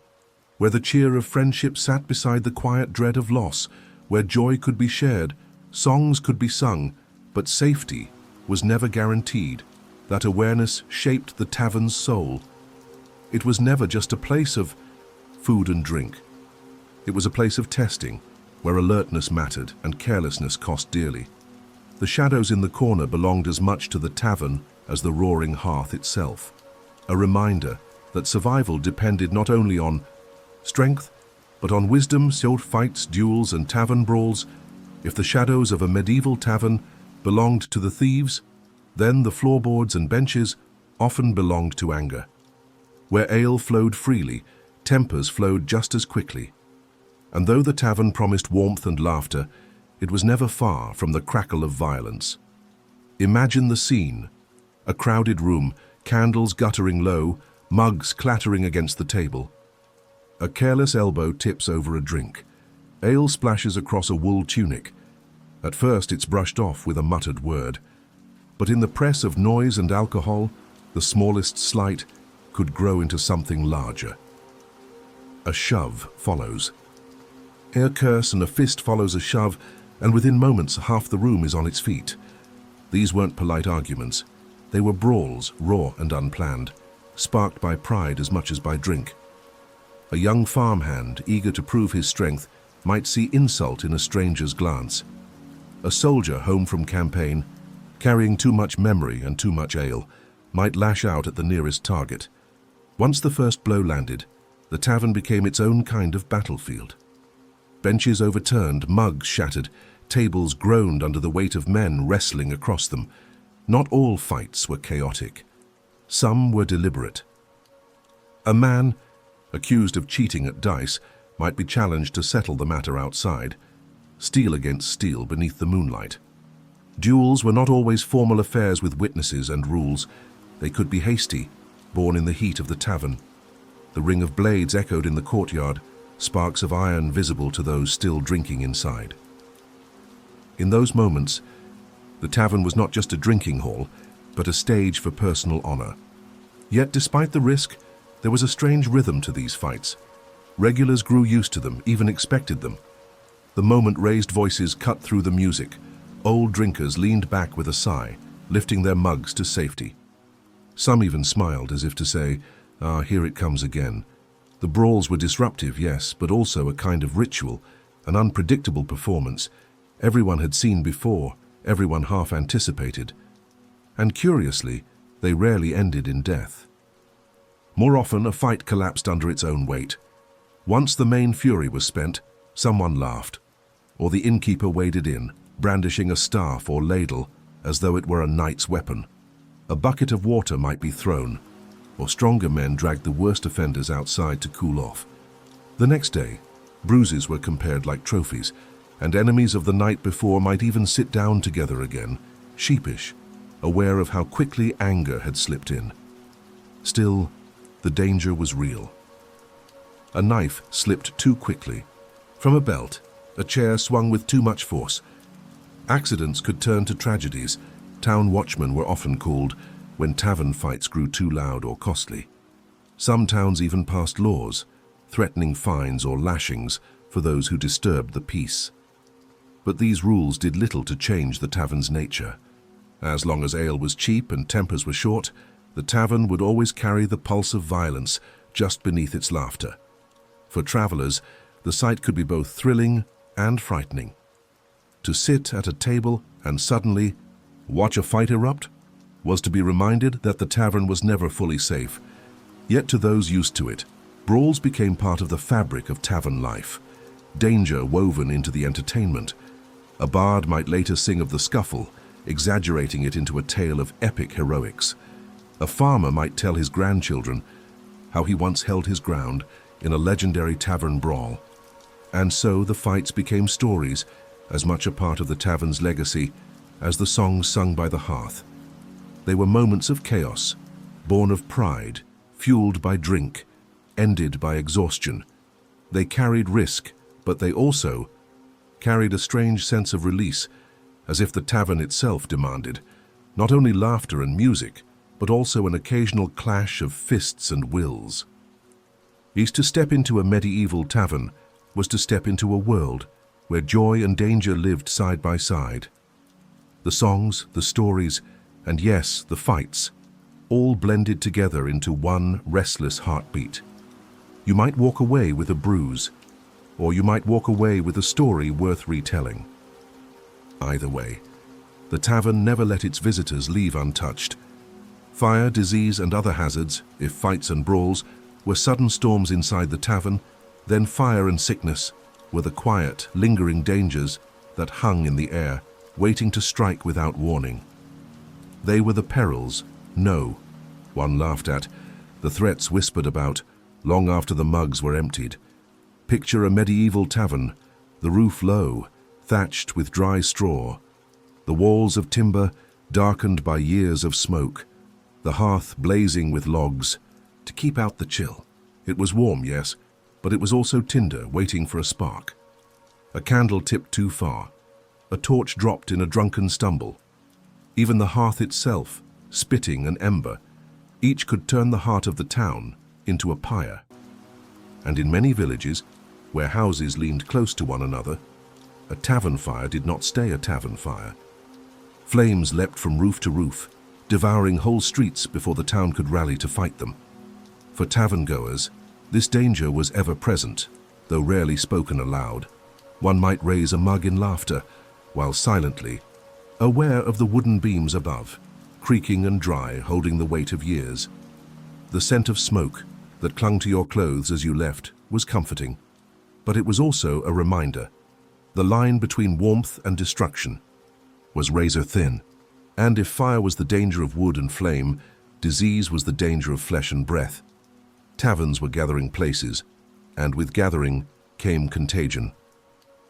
A: where the cheer of friendship sat beside the quiet dread of loss, where joy could be shared, songs could be sung, but safety was never guaranteed. That awareness shaped the tavern's soul. It was never just a place of food and drink. It was a place of testing, where alertness mattered and carelessness cost dearly. The shadows in the corner belonged as much to the tavern as the roaring hearth itself. A reminder that survival depended not only on strength, but on wisdom, sword fights, duels, and tavern brawls. If the shadows of a medieval tavern belonged to the thieves, then the floorboards and benches often belonged to anger. Where ale flowed freely, tempers flowed just as quickly. And though the tavern promised warmth and laughter, it was never far from the crackle of violence. Imagine the scene: a crowded room, candles guttering low, mugs clattering against the table. A careless elbow tips over a drink. Ale splashes across a wool tunic. At first it's brushed off with a muttered word. But in the press of noise and alcohol, the smallest slight could grow into something larger. A shove follows. A curse and a fist follows a shove, and within moments half the room is on its feet. These weren't polite arguments. They were brawls, raw and unplanned, sparked by pride as much as by drink. A young farmhand, eager to prove his strength, might see insult in a stranger's glance. A soldier home from campaign, carrying too much memory and too much ale, might lash out at the nearest target. Once the first blow landed, the tavern became its own kind of battlefield. Benches overturned, mugs shattered, tables groaned under the weight of men wrestling across them. Not all fights were chaotic. Some were deliberate. A man, accused of cheating at dice, might be challenged to settle the matter outside, steel against steel beneath the moonlight. Duels were not always formal affairs with witnesses and rules. They could be hasty, born in the heat of the tavern. The ring of blades echoed in the courtyard, sparks of iron visible to those still drinking inside. In those moments, the tavern was not just a drinking hall, but a stage for personal honor. Yet, despite the risk, there was a strange rhythm to these fights. Regulars grew used to them, even expected them. The moment raised voices cut through the music. Old drinkers leaned back with a sigh, lifting their mugs to safety. Some even smiled as if to say, "Ah, here it comes again." The brawls were disruptive, yes, but also a kind of ritual, an unpredictable performance. Everyone had seen before, everyone half anticipated. And curiously, they rarely ended in death. More often, a fight collapsed under its own weight. Once the main fury was spent, someone laughed, or the innkeeper waded in, brandishing a staff or ladle as though it were a knight's weapon. A bucket of water might be thrown, or stronger men dragged the worst offenders outside to cool off. The next day, bruises were compared like trophies, and enemies of the night before might even sit down together again, sheepish, aware of how quickly anger had slipped in. Still, the danger was real. A knife slipped too quickly. From a belt, a chair swung with too much force. Accidents could turn to tragedies. Town watchmen were often called when tavern fights grew too loud or costly. Some towns even passed laws, threatening fines or lashings for those who disturbed the peace. But these rules did little to change the tavern's nature. As long as ale was cheap and tempers were short, the tavern would always carry the pulse of violence just beneath its laughter. For travelers, the sight could be both thrilling and frightening. To sit at a table and suddenly watch a fight erupt was to be reminded that the tavern was never fully safe. Yet to those used to it, brawls became part of the fabric of tavern life, danger woven into the entertainment. A bard might later sing of the scuffle, exaggerating it into a tale of epic heroics. A farmer might tell his grandchildren how he once held his ground in a legendary tavern brawl. And so the fights became stories, as much a part of the tavern's legacy as the songs sung by the hearth. They were moments of chaos, born of pride, fueled by drink, ended by exhaustion. They carried risk, but they also carried a strange sense of release, as if the tavern itself demanded not only laughter and music, but also an occasional clash of fists and wills. To step into a medieval tavern was to step into a world where joy and danger lived side by side. The songs, the stories, and yes, the fights, all blended together into one restless heartbeat. You might walk away with a bruise, or you might walk away with a story worth retelling. Either way, the tavern never let its visitors leave untouched. Fire, disease, and other hazards, if fights and brawls were sudden storms inside the tavern, then fire and sickness were the quiet, lingering dangers that hung in the air, waiting to strike without warning. They were the perils, no, one laughed at, the threats whispered about, long after the mugs were emptied. Picture a medieval tavern, the roof low, thatched with dry straw, the walls of timber darkened by years of smoke, the hearth blazing with logs to keep out the chill. It was warm, yes, but it was also tinder waiting for a spark. A candle tipped too far, a torch dropped in a drunken stumble. Even the hearth itself, spitting an ember, each could turn the heart of the town into a pyre. And in many villages, where houses leaned close to one another, a tavern fire did not stay a tavern fire. Flames leapt from roof to roof, devouring whole streets before the town could rally to fight them. For tavern-goers, this danger was ever present, though rarely spoken aloud. One might raise a mug in laughter, while silently, aware of the wooden beams above, creaking and dry, holding the weight of years. The scent of smoke that clung to your clothes as you left was comforting, but it was also a reminder. The line between warmth and destruction was razor thin. And if fire was the danger of wood and flame, disease was the danger of flesh and breath. Taverns were gathering places, and with gathering came contagion.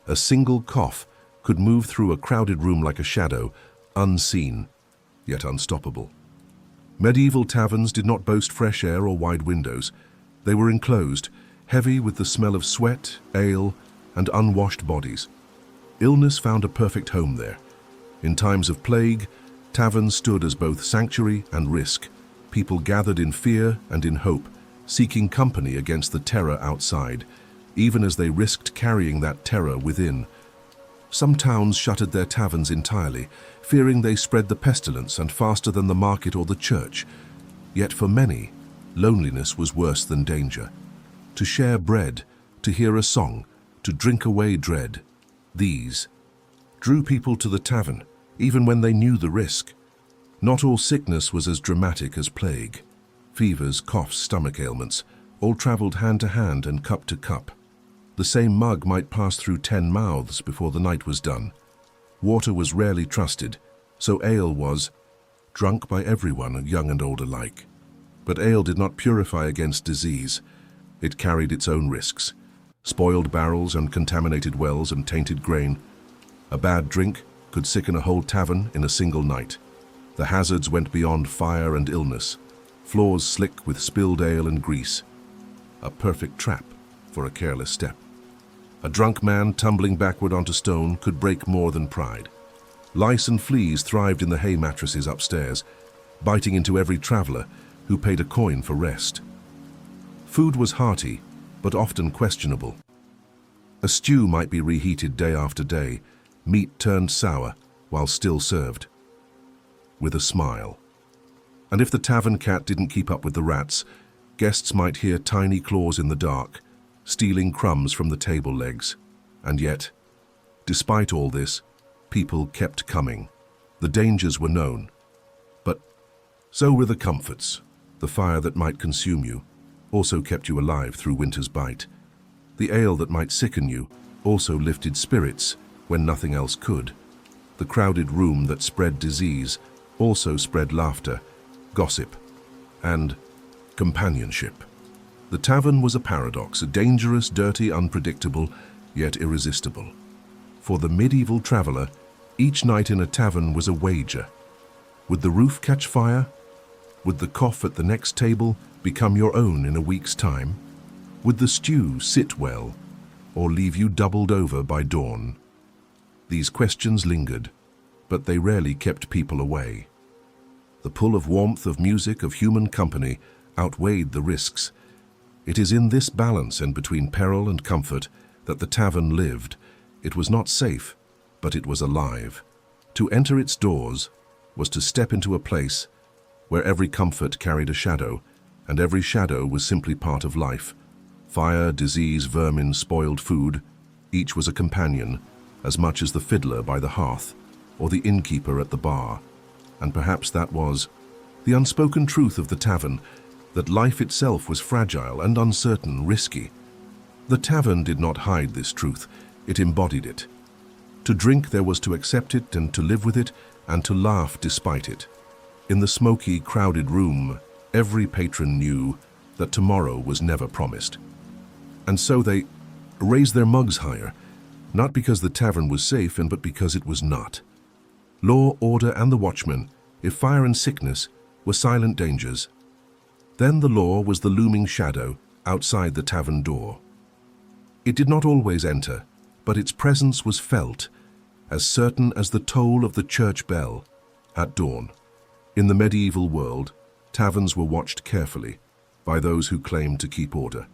A: A single cough could move through a crowded room like a shadow, unseen, yet unstoppable. Medieval taverns did not boast fresh air or wide windows. They were enclosed, heavy with the smell of sweat, ale, and unwashed bodies. Illness found a perfect home there. In times of plague, taverns stood as both sanctuary and risk. People gathered in fear and in hope, seeking company against the terror outside, even as they risked carrying that terror within. Some towns shuttered their taverns entirely, fearing they spread the pestilence and faster than the market or the church. Yet for many, loneliness was worse than danger. To share bread, to hear a song, to drink away dread, these drew people to the tavern, even when they knew the risk. Not all sickness was as dramatic as plague. Fevers, coughs, stomach ailments, all traveled hand to hand and cup to cup. The same mug might pass through 10 mouths before the night was done. Water was rarely trusted, so ale was drunk by everyone, young and old alike. But ale did not purify against disease. It carried its own risks. Spoiled barrels and contaminated wells and tainted grain. A bad drink could sicken a whole tavern in a single night. The hazards went beyond fire and illness. Floors slick with spilled ale and grease. A perfect trap for a careless step. A drunk man tumbling backward onto stone could break more than pride. Lice and fleas thrived in the hay mattresses upstairs, biting into every traveler who paid a coin for rest. Food was hearty, but often questionable. A stew might be reheated day after day, meat turned sour while still served. With a smile. And if the tavern cat didn't keep up with the rats, guests might hear tiny claws in the dark, stealing crumbs from the table legs. And yet, despite all this, people kept coming. The dangers were known. But so were the comforts. The fire that might consume you also kept you alive through winter's bite. The ale that might sicken you also lifted spirits when nothing else could. The crowded room that spread disease also spread laughter, gossip, and companionship. The tavern was a paradox, a dangerous, dirty, unpredictable, yet irresistible. For the medieval traveler, each night in a tavern was a wager. Would the roof catch fire? Would the cough at the next table become your own in a week's time? Would the stew sit well, or leave you doubled over by dawn? These questions lingered, but they rarely kept people away. The pull of warmth, of music, of human company outweighed the risks. It is in this balance and between peril and comfort that the tavern lived. It was not safe, but it was alive. To enter its doors was to step into a place where every comfort carried a shadow, and every shadow was simply part of life. Fire, disease, vermin, spoiled food, each was a companion, as much as the fiddler by the hearth or the innkeeper at the bar. And perhaps that was the unspoken truth of the tavern, that life itself was fragile and uncertain, risky. The tavern did not hide this truth, it embodied it. To drink there was to accept it and to live with it and to laugh despite it. In the smoky, crowded room, every patron knew that tomorrow was never promised. And so they raised their mugs higher, not because the tavern was safe, but because it was not. Law, order, and the watchman, if fire and sickness were silent dangers, then the law was the looming shadow outside the tavern door. It did not always enter, but its presence was felt, as certain as the toll of the church bell at dawn. In the medieval world, taverns were watched carefully by those who claimed to keep order.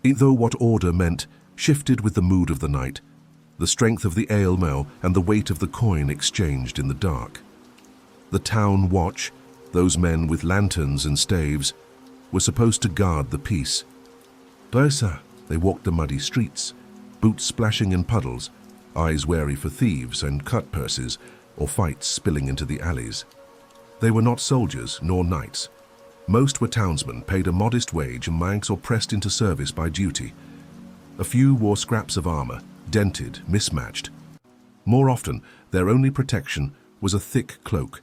A: Though what order meant shifted with the mood of the night, the strength of the ale mill and the weight of the coin exchanged in the dark. The town watch, those men with lanterns and staves, were supposed to guard the peace. Closer, they walked the muddy streets, boots splashing in puddles, eyes wary for thieves and cut purses or fights spilling into the alleys. They were not soldiers nor knights. Most were townsmen, paid a modest wage and manx or pressed into service by duty. A few wore scraps of armor, dented, mismatched. More often, their only protection was a thick cloak,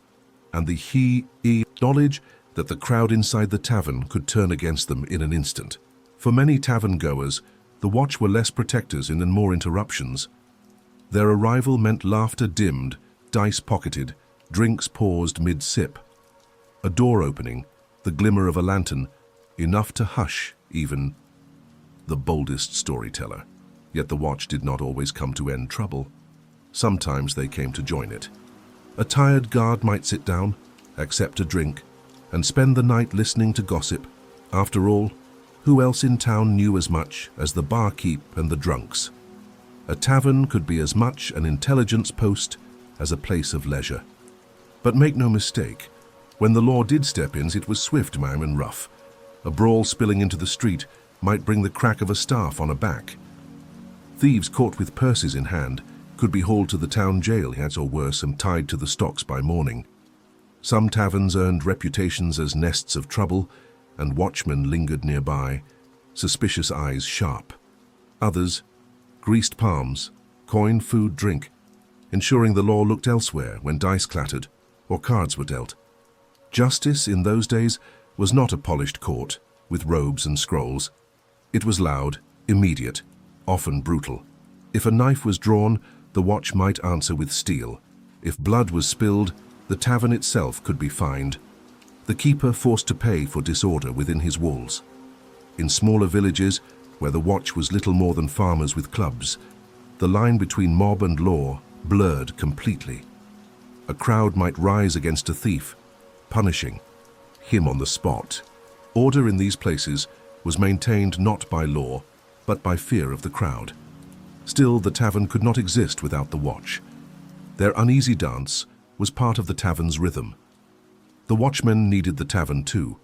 A: and the knowledge that the crowd inside the tavern could turn against them in an instant. For many tavern-goers, the watch were less protectors and more interruptions. Their arrival meant laughter dimmed, dice pocketed, drinks paused mid-sip. A door opening, the glimmer of a lantern, enough to hush even the boldest storyteller. Yet the watch did not always come to end trouble. Sometimes they came to join it. A tired guard might sit down, accept a drink, and spend the night listening to gossip. After all, who else in town knew as much as the barkeep and the drunks? A tavern could be as much an intelligence post as a place of leisure. But make no mistake, when the law did step in, it was swift, ma'am, and rough. A brawl spilling into the street might bring the crack of a staff on a back. Thieves caught with purses in hand could be hauled to the town jail, or worse, and tied to the stocks by morning. Some taverns earned reputations as nests of trouble, and watchmen lingered nearby, suspicious eyes sharp. Others, greased palms, coin, food, drink, ensuring the law looked elsewhere when dice clattered or cards were dealt. Justice in those days was not a polished court with robes and scrolls. It was loud, immediate, often brutal. If a knife was drawn, the watch might answer with steel. If blood was spilled, the tavern itself could be fined, the keeper forced to pay for disorder within his walls. In smaller villages, where the watch was little more than farmers with clubs, the line between mob and law blurred completely. A crowd might rise against a thief, punishing him on the spot. Order in these places was maintained not by law, but by fear of the crowd. Still, the tavern could not exist without the watch. Their uneasy dance was part of the tavern's rhythm. The watchmen needed the tavern too.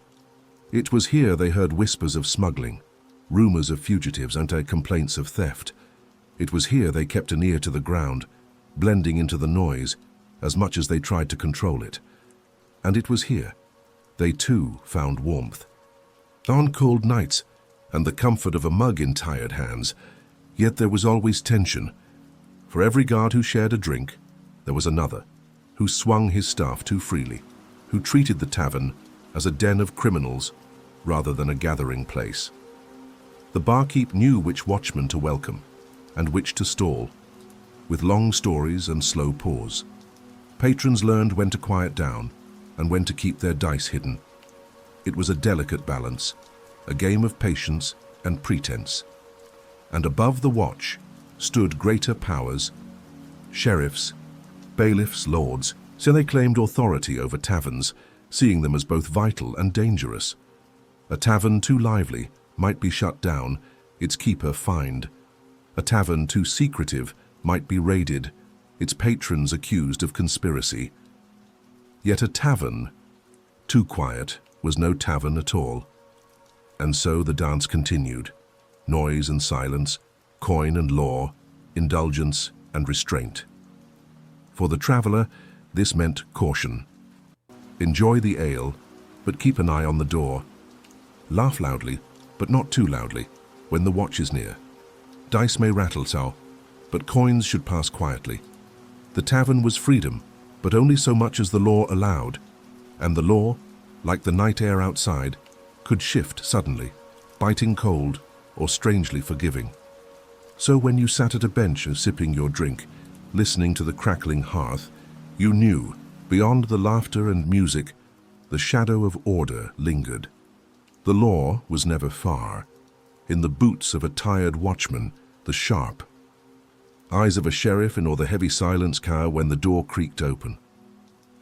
A: It was here they heard whispers of smuggling, rumors of fugitives, and complaints of theft. It was here they kept an ear to the ground, blending into the noise as much as they tried to control it. And it was here they too found warmth. On cold nights, and the comfort of a mug in tired hands, yet there was always tension. For every guard who shared a drink, there was another, who swung his staff too freely, who treated the tavern as a den of criminals rather than a gathering place. The barkeep knew which watchman to welcome and which to stall, with long stories and slow pause. Patrons learned when to quiet down and when to keep their dice hidden. It was a delicate balance, a game of patience and pretense. And above the watch stood greater powers, sheriffs, bailiffs, lords, so they claimed authority over taverns, seeing them as both vital and dangerous. A tavern too lively might be shut down, its keeper fined. A tavern too secretive might be raided, its patrons accused of conspiracy. Yet a tavern too quiet was no tavern at all. And so the dance continued. Noise and silence, coin and law, indulgence and restraint. For the traveler, this meant caution. Enjoy the ale, but keep an eye on the door. Laugh loudly, but not too loudly, when the watch is near. Dice may rattle so, but coins should pass quietly. The tavern was freedom, but only so much as the law allowed, and the law, like the night air outside, could shift suddenly, biting cold or strangely forgiving. So when you sat at a bench sipping your drink, listening to the crackling hearth, you knew, beyond the laughter and music, the shadow of order lingered. The law was never far. In the boots of a tired watchman, the sharp eyes of a sheriff, or the heavy silence cower when the door creaked open.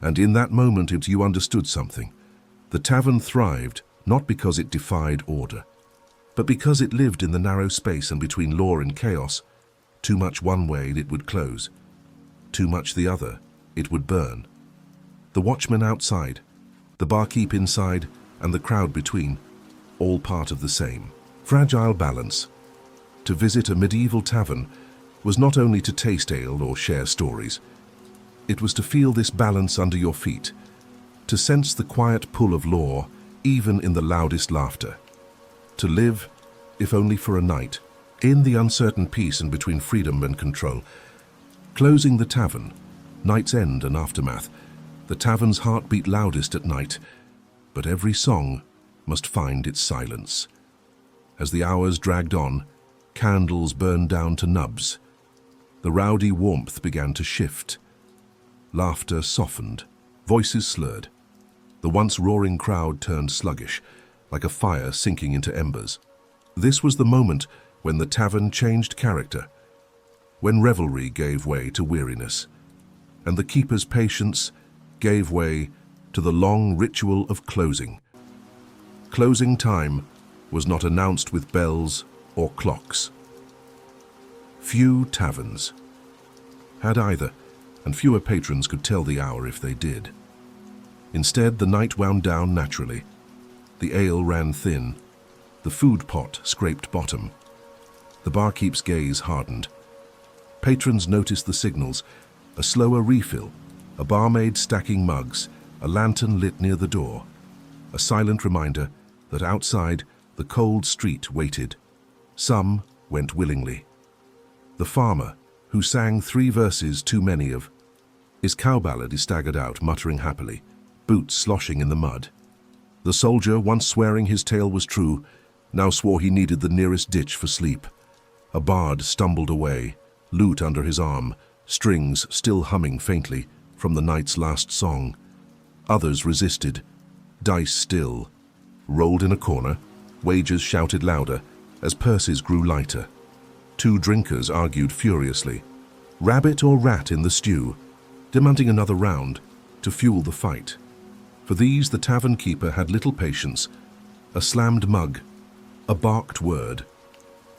A: And in that moment you understood something. The tavern thrived not because it defied order, but because it lived in the narrow space and between law and chaos. Too much one way, it would close. Too much the other, it would burn. The watchman outside, the barkeep inside, and the crowd between, all part of the same fragile balance. To visit a medieval tavern was not only to taste ale or share stories. It was to feel this balance under your feet, to sense the quiet pull of law even in the loudest laughter. To live, if only for a night, in the uncertain peace and between freedom and control. Closing the tavern night's end and aftermath. The tavern's heart beat loudest at night, but every song must find its silence. As the hours dragged on, candles burned down to nubs. The rowdy warmth began to shift. Laughter softened, voices slurred. The once roaring crowd turned sluggish, like a fire sinking into embers. This was the moment when the tavern changed character, when revelry gave way to weariness, and the keeper's patience gave way to the long ritual of closing. Closing time was not announced with bells or clocks. Few taverns had either, and fewer patrons could tell the hour if they did. Instead, the night wound down naturally. The ale ran thin. The food pot scraped bottom. The barkeep's gaze hardened. Patrons noticed the signals: a slower refill, a barmaid stacking mugs, a lantern lit near the door, a silent reminder that outside the cold street waited. Some went willingly. The farmer, who sang 3 verses too many of his cow ballad, he staggered out, muttering happily, boots sloshing in the mud. The soldier, once swearing his tale was true, now swore he needed the nearest ditch for sleep. A bard stumbled away, lute under his arm, strings still humming faintly from the night's last song. Others resisted, dice still, rolled in a corner. Wagers shouted louder as purses grew lighter. 2 drinkers argued furiously, rabbit or rat in the stew, demanding another round to fuel the fight. For these, the tavern keeper had little patience. A slammed mug, a barked word,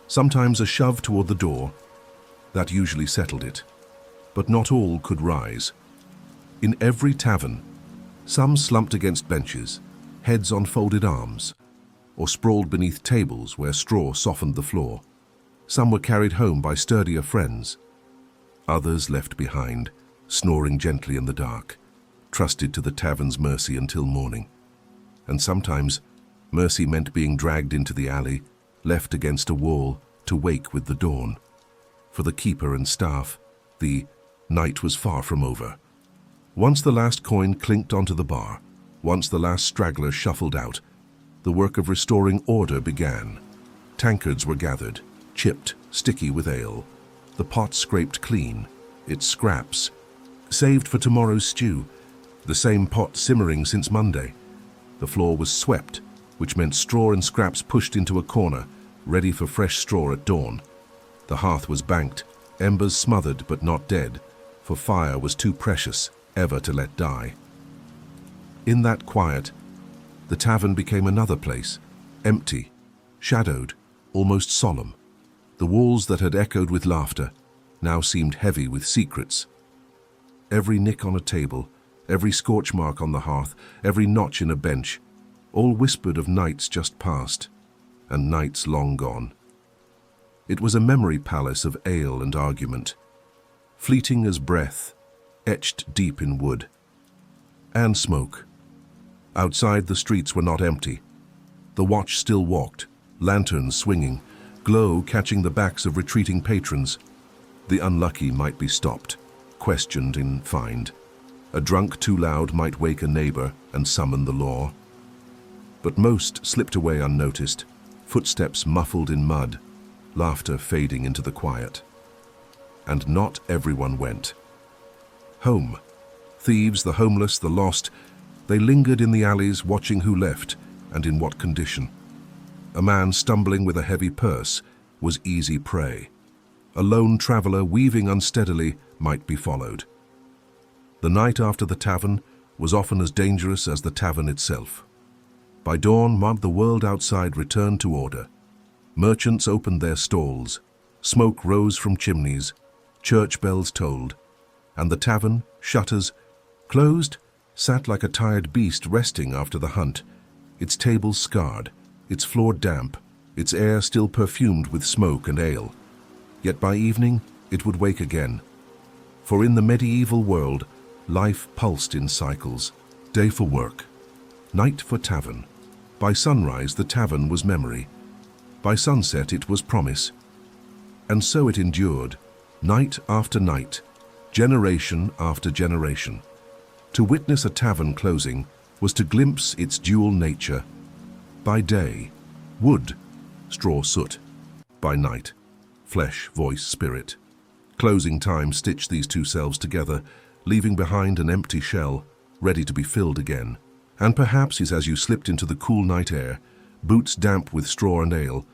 A: sometimes a shove toward the door. That usually settled it. But not all could rise. In every tavern, some slumped against benches, heads on folded arms, or sprawled beneath tables where straw softened the floor. Some were carried home by sturdier friends. Others left behind, snoring gently in the dark, trusted to the tavern's mercy until morning. And sometimes, mercy meant being dragged into the alley, left against a wall to wake with the dawn. For the keeper and staff, the night was far from over. Once the last coin clinked onto the bar, once the last straggler shuffled out, the work of restoring order began. Tankards were gathered, chipped, sticky with ale. The pot scraped clean, its scraps saved for tomorrow's stew, the same pot simmering since Monday. The floor was swept, which meant straw and scraps pushed into a corner, ready for fresh straw at dawn. The hearth was banked, embers smothered but not dead, for fire was too precious ever to let die. In that quiet, the tavern became another place, empty, shadowed, almost solemn. The walls that had echoed with laughter now seemed heavy with secrets. Every nick on a table, every scorch mark on the hearth, every notch in a bench, all whispered of nights just past, and nights long gone. It was a memory palace of ale and argument, fleeting as breath, etched deep in wood. And smoke. Outside, the streets were not empty. The watch still walked, lanterns swinging, glow catching the backs of retreating patrons. The unlucky might be stopped, questioned and fined. A drunk too loud might wake a neighbor and summon the law. But most slipped away unnoticed, footsteps muffled in mud, laughter fading into the quiet. And not everyone went. Home. Thieves, the homeless, the lost, they lingered in the alleys watching who left and in what condition. A man stumbling with a heavy purse was easy prey. A lone traveler weaving unsteadily might be followed. The night after the tavern was often as dangerous as the tavern itself. By dawn, the world outside returned to order. Merchants opened their stalls, smoke rose from chimneys, church bells tolled, and the tavern, shutters closed, sat like a tired beast resting after the hunt, its tables scarred, its floor damp, its air still perfumed with smoke and ale. Yet by evening it would wake again. For in the medieval world, life pulsed in cycles, day for work, night for tavern. By sunrise the tavern was memory, by sunset it was promise. And so it endured, night after night, generation after generation. To witness a tavern closing was to glimpse its dual nature. By day, wood, straw, soot. By night, flesh, voice, spirit. Closing time stitched these two selves together, leaving behind an empty shell, ready to be filled again. And perhaps as you slipped into the cool night air, boots damp with straw and ale,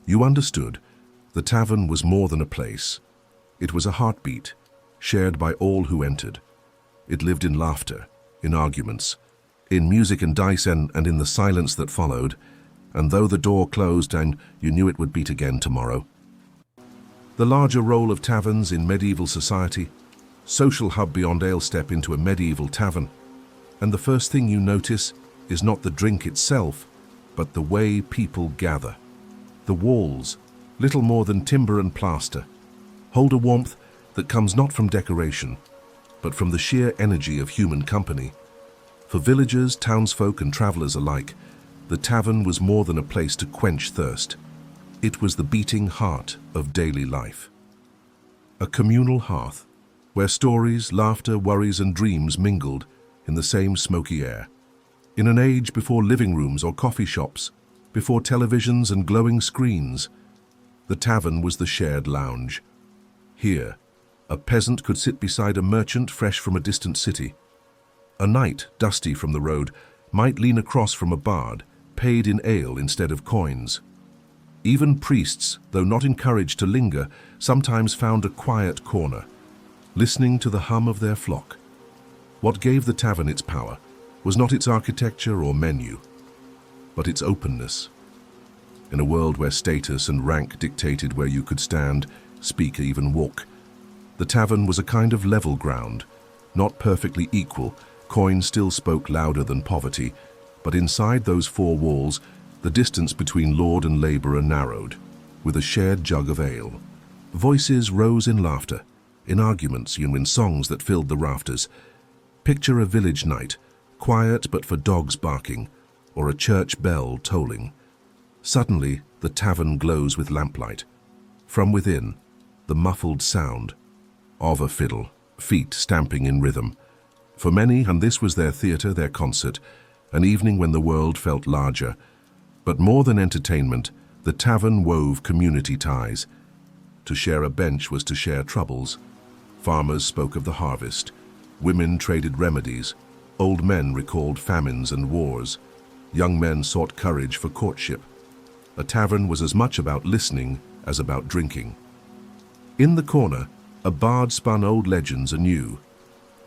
A: you understood the tavern was more than a place. It was a heartbeat, shared by all who entered. It lived in laughter, in arguments, in music and dice and in the silence that followed, and though the door closed and you knew it would beat again tomorrow. The larger role of taverns in medieval society, social hub beyond ale, step into a medieval tavern, and the first thing you notice is not the drink itself, but the way people gather. The walls, little more than timber and plaster, hold a warmth that comes not from decoration, but from the sheer energy of human company. For villagers, townsfolk, and travelers alike, the tavern was more than a place to quench thirst. It was the beating heart of daily life. A communal hearth, where stories, laughter, worries, and dreams mingled in the same smoky air. In an age before living rooms or coffee shops, before televisions and glowing screens, the tavern was the shared lounge. Here, a peasant could sit beside a merchant fresh from a distant city. A knight, dusty from the road, might lean across from a bard, paid in ale instead of coins. Even priests, though not encouraged to linger, sometimes found a quiet corner, listening to the hum of their flock. What gave the tavern its power was not its architecture or menu, but its openness. In a world where status and rank dictated where you could stand, speak, even walk, the tavern was a kind of level ground, not perfectly equal. Coin still spoke louder than poverty, but inside those four walls, the distance between lord and labourer narrowed, with a shared jug of ale. Voices rose in laughter, in arguments, in songs that filled the rafters. Picture a village night, quiet but for dogs barking, or a church bell tolling. Suddenly, the tavern glows with lamplight. From within, the muffled sound of a fiddle, feet stamping in rhythm. For many, and this was their theatre, their concert, an evening when the world felt larger. But more than entertainment, the tavern wove community ties. To share a bench was to share troubles. Farmers spoke of the harvest. Women traded remedies. Old men recalled famines and wars. Young men sought courage for courtship. A tavern was as much about listening as about drinking. In the corner, a bard spun old legends anew,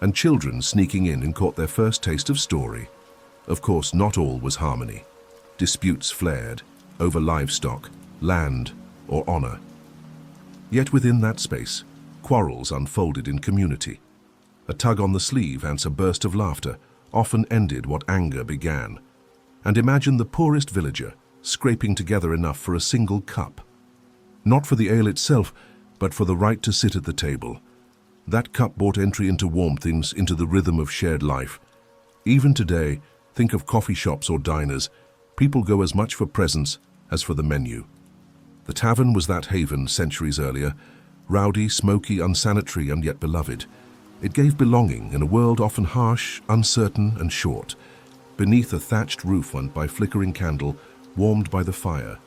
A: and children sneaking in caught their first taste of story. Of course, not all was harmony. Disputes flared over livestock, land, or honor. Yet within that space, quarrels unfolded in community. A tug on the sleeve and a burst of laughter often ended what anger began. And imagine the poorest villager scraping together enough for a single cup. Not for the ale itself, but for the right to sit at the table. That cup brought entry into warmth, into the rhythm of shared life. Even today, think of coffee shops or diners, people go as much for presents as for the menu. The tavern was that haven centuries earlier, rowdy, smoky, unsanitary, and yet beloved. It gave belonging in a world often harsh, uncertain, and short. Beneath a thatched roof and by flickering candle, warmed by the fire,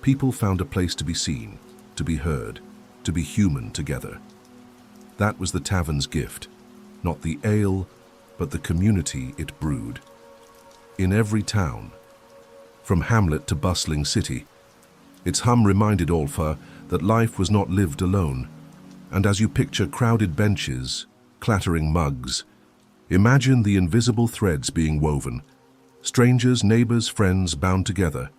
A: people found a place to be seen, to be heard, to be human together. That was the tavern's gift, not the ale, but the community it brewed. In every town, from hamlet to bustling city, its hum reminded all that life was not lived alone. And as you picture crowded benches, clattering mugs, imagine the invisible threads being woven, strangers, neighbors, friends bound together.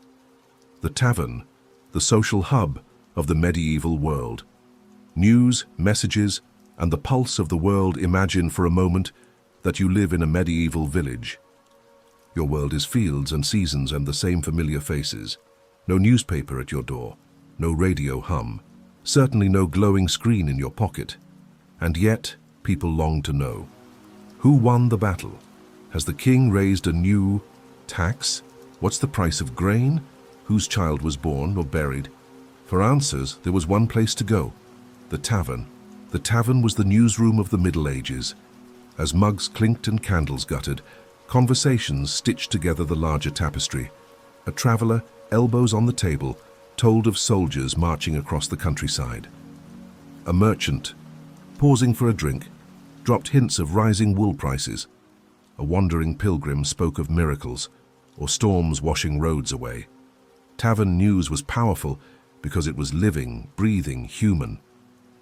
A: The tavern, the social hub of the medieval world. News, messages, and the pulse of the world. Imagine for a moment that you live in a medieval village. Your world is fields and seasons and the same familiar faces. No newspaper at your door, no radio hum, certainly no glowing screen in your pocket. And yet, people long to know. Who won the battle? Has the king raised a new tax? What's the price of grain? Whose child was born or buried? For answers, there was one place to go, the tavern. The tavern was the newsroom of the Middle Ages. As mugs clinked and candles guttered, conversations stitched together the larger tapestry. A traveller, elbows on the table, told of soldiers marching across the countryside. A merchant, pausing for a drink, dropped hints of rising wool prices. A wandering pilgrim spoke of miracles or storms washing roads away. Tavern news was powerful because it was living, breathing, human.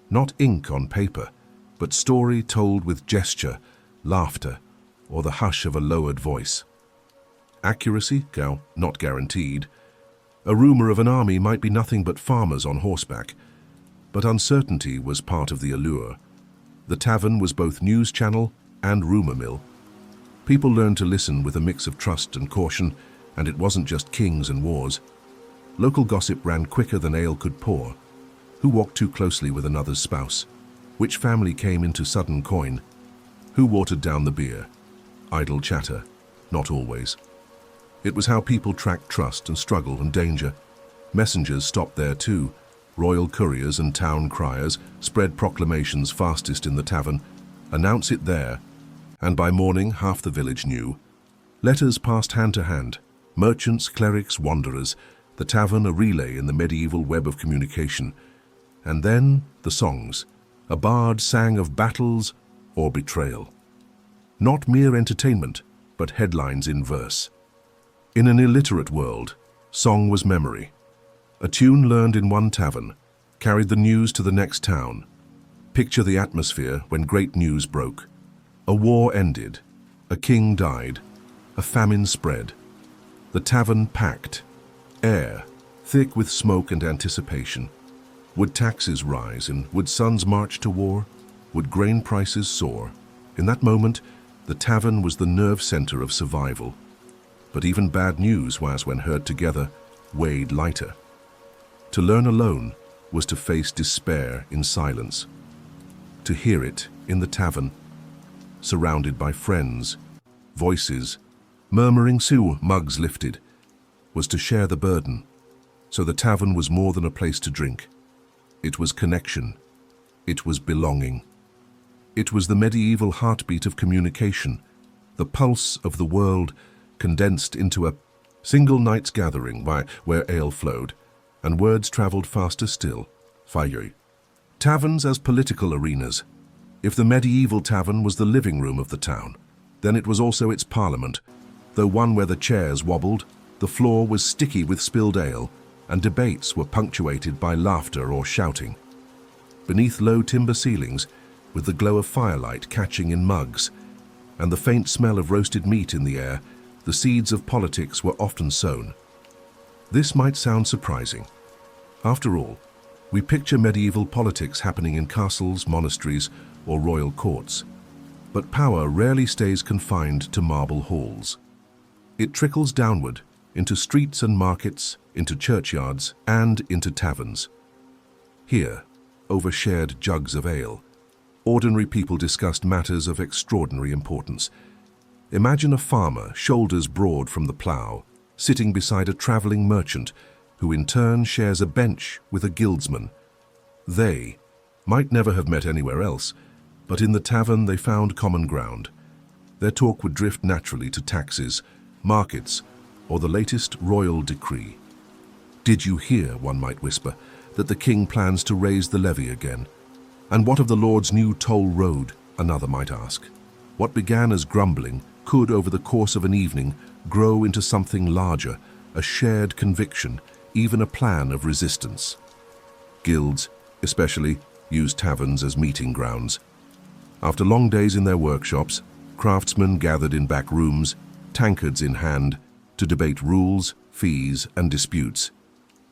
A: Not ink on paper, but story told with gesture, laughter, or the hush of a lowered voice. Accuracy, not guaranteed. A rumor of an army might be nothing but farmers on horseback, but uncertainty was part of the allure. The tavern was both news channel and rumor mill. People learned to listen with a mix of trust and caution, and it wasn't just kings and wars. Local gossip ran quicker than ale could pour. Who walked too closely with another's spouse? Which family came into sudden coin? Who watered down the beer? Idle chatter, not always. It was how people tracked trust and struggle and danger. Messengers stopped there too. Royal couriers and town criers spread proclamations fastest in the tavern. Announce it there, and by morning half the village knew. Letters passed hand to hand. Merchants, clerics, wanderers. The tavern a relay in the medieval web of communication. And then the songs. A bard sang of battles or betrayal. Not mere entertainment, but headlines in verse. In an illiterate world, song was memory. A tune learned in one tavern carried the news to the next town. Picture the atmosphere when great news broke. A war ended, a king died, a famine spread. The tavern packed, air thick with smoke and anticipation. Would taxes rise and would sons march to war? Would grain prices soar? In that moment, the tavern was the nerve center of survival. But even bad news was, when heard together, weighed lighter. To learn alone was to face despair in silence. To hear it in the tavern, surrounded by friends, voices, murmuring mugs lifted, was to share the burden. So the tavern was more than a place to drink. It was connection. It was belonging. It was the medieval heartbeat of communication, the pulse of the world condensed into a single night's gathering where ale flowed, and words traveled faster still. Fire. Taverns as political arenas. If the medieval tavern was the living room of the town, then it was also its parliament. Though one where the chairs wobbled, the floor was sticky with spilled ale, and debates were punctuated by laughter or shouting. Beneath low timber ceilings, with the glow of firelight catching in mugs, and the faint smell of roasted meat in the air, the seeds of politics were often sown. This might sound surprising. After all, we picture medieval politics happening in castles, monasteries, or royal courts. But power rarely stays confined to marble halls. It trickles downward, into streets and markets, into churchyards, and into taverns. Here, over shared jugs of ale, ordinary people discussed matters of extraordinary importance. Imagine a farmer, shoulders broad from the plough, sitting beside a traveling merchant who in turn shares a bench with a guildsman. They might never have met anywhere else, but in the tavern they found common ground. Their talk would drift naturally to taxes, markets, or the latest royal decree. "Did you hear," one might whisper, "that the king plans to raise the levy again? And what of the Lord's new toll road?" another might ask. What began as grumbling could, over the course of an evening, grow into something larger, a shared conviction, even a plan of resistance. Guilds, especially, used taverns as meeting grounds. After long days in their workshops, craftsmen gathered in back rooms, tankards in hand, to debate rules, fees, and disputes.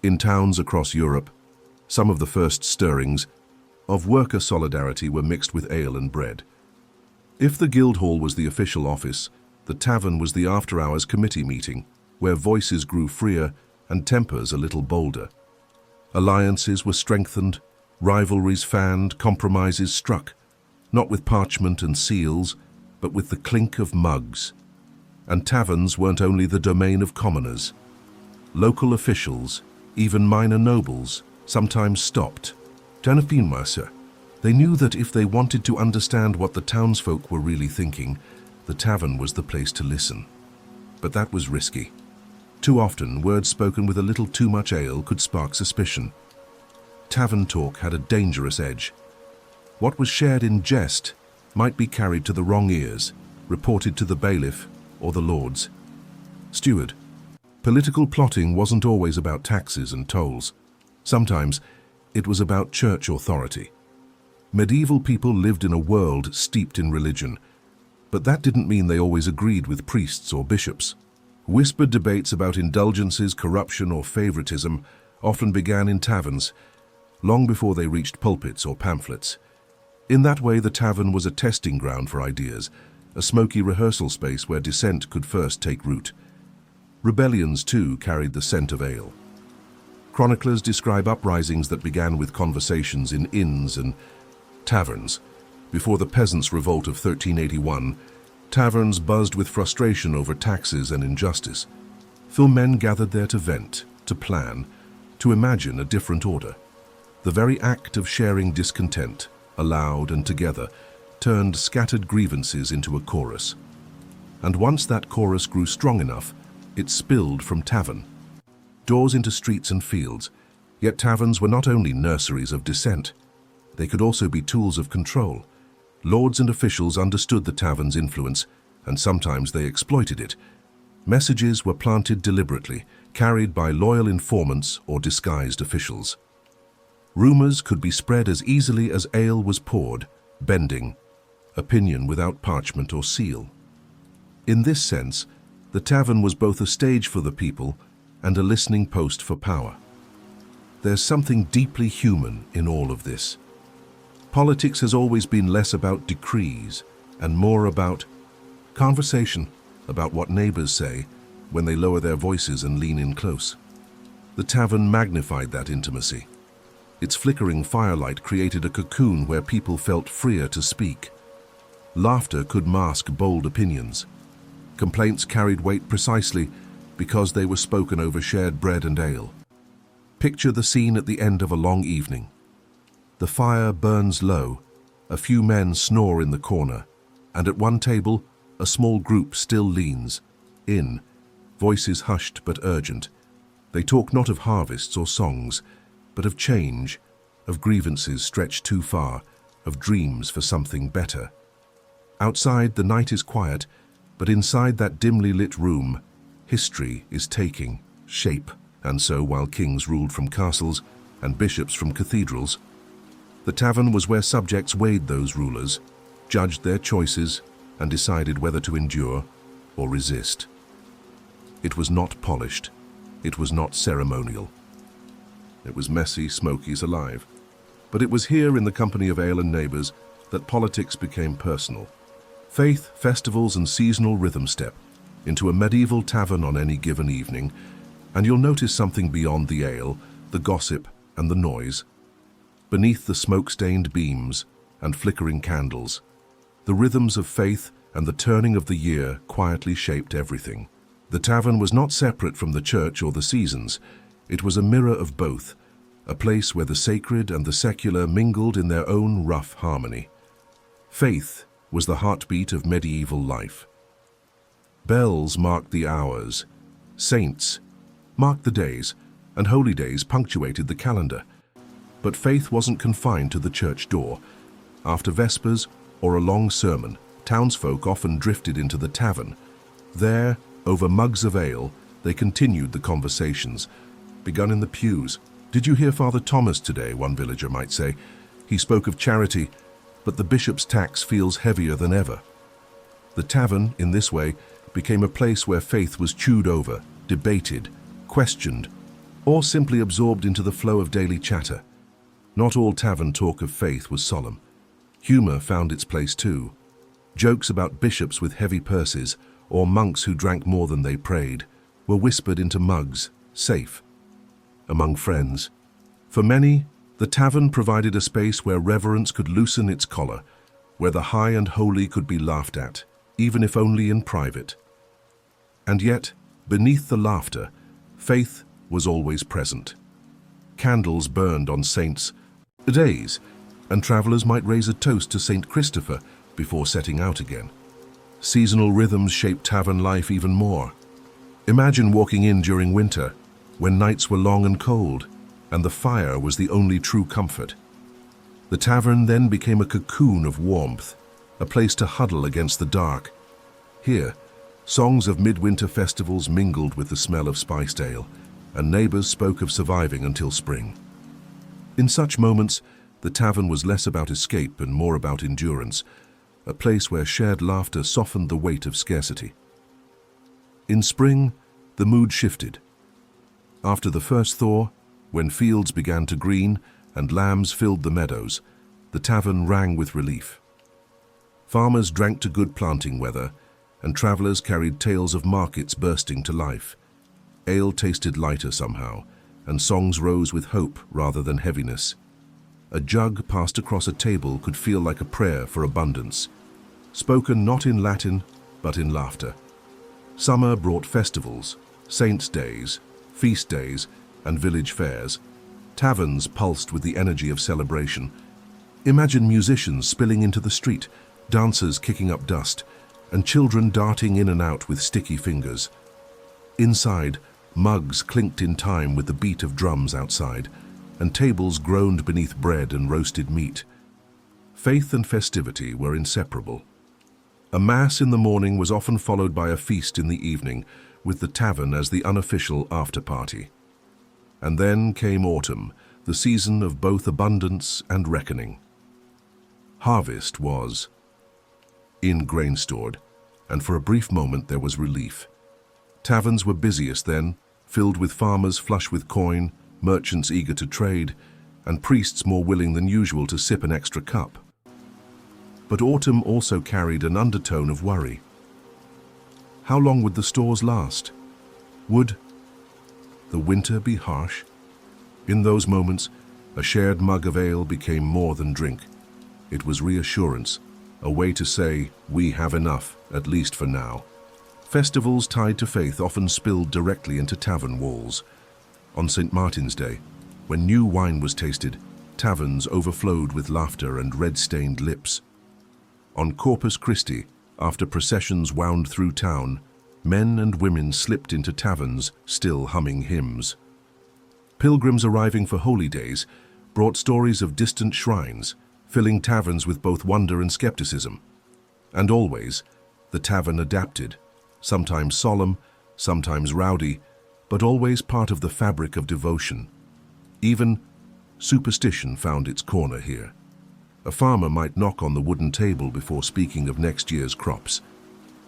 A: In towns across Europe, some of the first stirrings of worker solidarity were mixed with ale and bread. If the guild hall was the official office, the tavern was the after-hours committee meeting, where voices grew freer and tempers a little bolder. Alliances were strengthened, rivalries fanned, compromises struck, not with parchment and seals, but with the clink of mugs. And taverns weren't only the domain of commoners. Local officials, even minor nobles, sometimes stopped. They knew that if they wanted to understand what the townsfolk were really thinking, the tavern was the place to listen. But that was risky. Too often, words spoken with a little too much ale could spark suspicion. Tavern talk had a dangerous edge. What was shared in jest might be carried to the wrong ears, reported to the bailiff or the lords. Steward. Political plotting wasn't always about taxes and tolls. Sometimes it was about church authority. Medieval people lived in a world steeped in religion, but that didn't mean they always agreed with priests or bishops. Whispered debates about indulgences, corruption, or favoritism often began in taverns, long before they reached pulpits or pamphlets. In that way, the tavern was a testing ground for ideas, a smoky rehearsal space where dissent could first take root. Rebellions, too, carried the scent of ale. Chroniclers describe uprisings that began with conversations in inns and taverns. Before the Peasants' Revolt of 1381, taverns buzzed with frustration over taxes and injustice. Men gathered there to vent, to plan, to imagine a different order. The very act of sharing discontent, aloud and together, turned scattered grievances into a chorus. And once that chorus grew strong enough, it spilled from tavern. Doors into streets and fields, yet taverns were not only nurseries of dissent. They could also be tools of control. Lords and officials understood the tavern's influence, and sometimes they exploited it. Messages were planted deliberately, carried by loyal informants or disguised officials. Rumors could be spread as easily as ale was poured, bending, opinion without parchment or seal. In this sense, the tavern was both a stage for the people and a listening post for power. There's something deeply human in all of this. Politics has always been less about decrees and more about conversation, about what neighbors say when they lower their voices and lean in close. The tavern magnified that intimacy. Its flickering firelight created a cocoon where people felt freer to speak. Laughter could mask bold opinions. Complaints carried weight precisely because they were spoken over shared bread and ale. Picture the scene at the end of a long evening. The fire burns low, a few men snore in the corner, and at one table, a small group still leans in, voices hushed but urgent. They talk not of harvests or songs, but of change, of grievances stretched too far, of dreams for something better. Outside, the night is quiet, but inside that dimly lit room, history is taking shape. And so, while kings ruled from castles and bishops from cathedrals, the tavern was where subjects weighed those rulers, judged their choices, and decided whether to endure or resist. It was not polished. It was not ceremonial. It was messy, smoky, alive. But it was here, in the company of ale and neighbors, that politics became personal. Faith, festivals, and seasonal rhythm step into a medieval tavern on any given evening, and you'll notice something beyond the ale, the gossip, and the noise. Beneath the smoke-stained beams and flickering candles, the rhythms of faith and the turning of the year quietly shaped everything. The tavern was not separate from the church or the seasons. It was a mirror of both, a place where the sacred and the secular mingled in their own rough harmony. Faith was the heartbeat of medieval life. Bells marked the hours, saints marked the days, and holy days punctuated the calendar. But faith wasn't confined to the church door. After Vespers or a long sermon, townsfolk often drifted into the tavern. There, over mugs of ale, they continued the conversations, begun in the pews. "Did you hear Father Thomas today?" one villager might say. "He spoke of charity, but the bishop's tax feels heavier than ever." The tavern, in this way, became a place where faith was chewed over, debated, questioned, or simply absorbed into the flow of daily chatter. Not all tavern talk of faith was solemn. Humor found its place too. Jokes about bishops with heavy purses or monks who drank more than they prayed were whispered into mugs, safe, among friends. For many, the tavern provided a space where reverence could loosen its collar, where the high and holy could be laughed at, even if only in private. And yet, beneath the laughter, faith was always present. Candles burned on saints' days, and travellers might raise a toast to Saint Christopher before setting out again. Seasonal rhythms shaped tavern life even more. Imagine walking in during winter, when nights were long and cold, and the fire was the only true comfort. The tavern then became a cocoon of warmth, a place to huddle against the dark. Here, songs of midwinter festivals mingled with the smell of spiced ale, and neighbours spoke of surviving until spring. In such moments, the tavern was less about escape and more about endurance, a place where shared laughter softened the weight of scarcity. In spring, the mood shifted. After the first thaw, when fields began to green and lambs filled the meadows, the tavern rang with relief. Farmers drank to good planting weather, and travellers carried tales of markets bursting to life. Ale tasted lighter somehow, and songs rose with hope rather than heaviness. A jug passed across a table could feel like a prayer for abundance, spoken not in Latin, but in laughter. Summer brought festivals, saints' days, feast days, and village fairs. Taverns pulsed with the energy of celebration. Imagine musicians spilling into the street, dancers kicking up dust, and children darting in and out with sticky fingers. Inside, mugs clinked in time with the beat of drums outside, and tables groaned beneath bread and roasted meat. Faith and festivity were inseparable. A mass in the morning was often followed by a feast in the evening, with the tavern as the unofficial after-party. And then came autumn, the season of both abundance and reckoning. Harvest was in grain stored, and for a brief moment there was relief. Taverns were busiest then, filled with farmers flush with coin, merchants eager to trade, and priests more willing than usual to sip an extra cup. But autumn also carried an undertone of worry. How long would the stores last? Would the winter be harsh? In those moments, a shared mug of ale became more than drink. It was reassurance, a way to say, we have enough, at least for now. Festivals tied to faith often spilled directly into tavern walls. On St. Martin's Day, when new wine was tasted, taverns overflowed with laughter and red-stained lips. On Corpus Christi, after processions wound through town, men and women slipped into taverns, still humming hymns. Pilgrims arriving for holy days brought stories of distant shrines, filling taverns with both wonder and skepticism. And always, the tavern adapted, sometimes solemn, sometimes rowdy, but always part of the fabric of devotion. Even superstition found its corner here. A farmer might knock on the wooden table before speaking of next year's crops.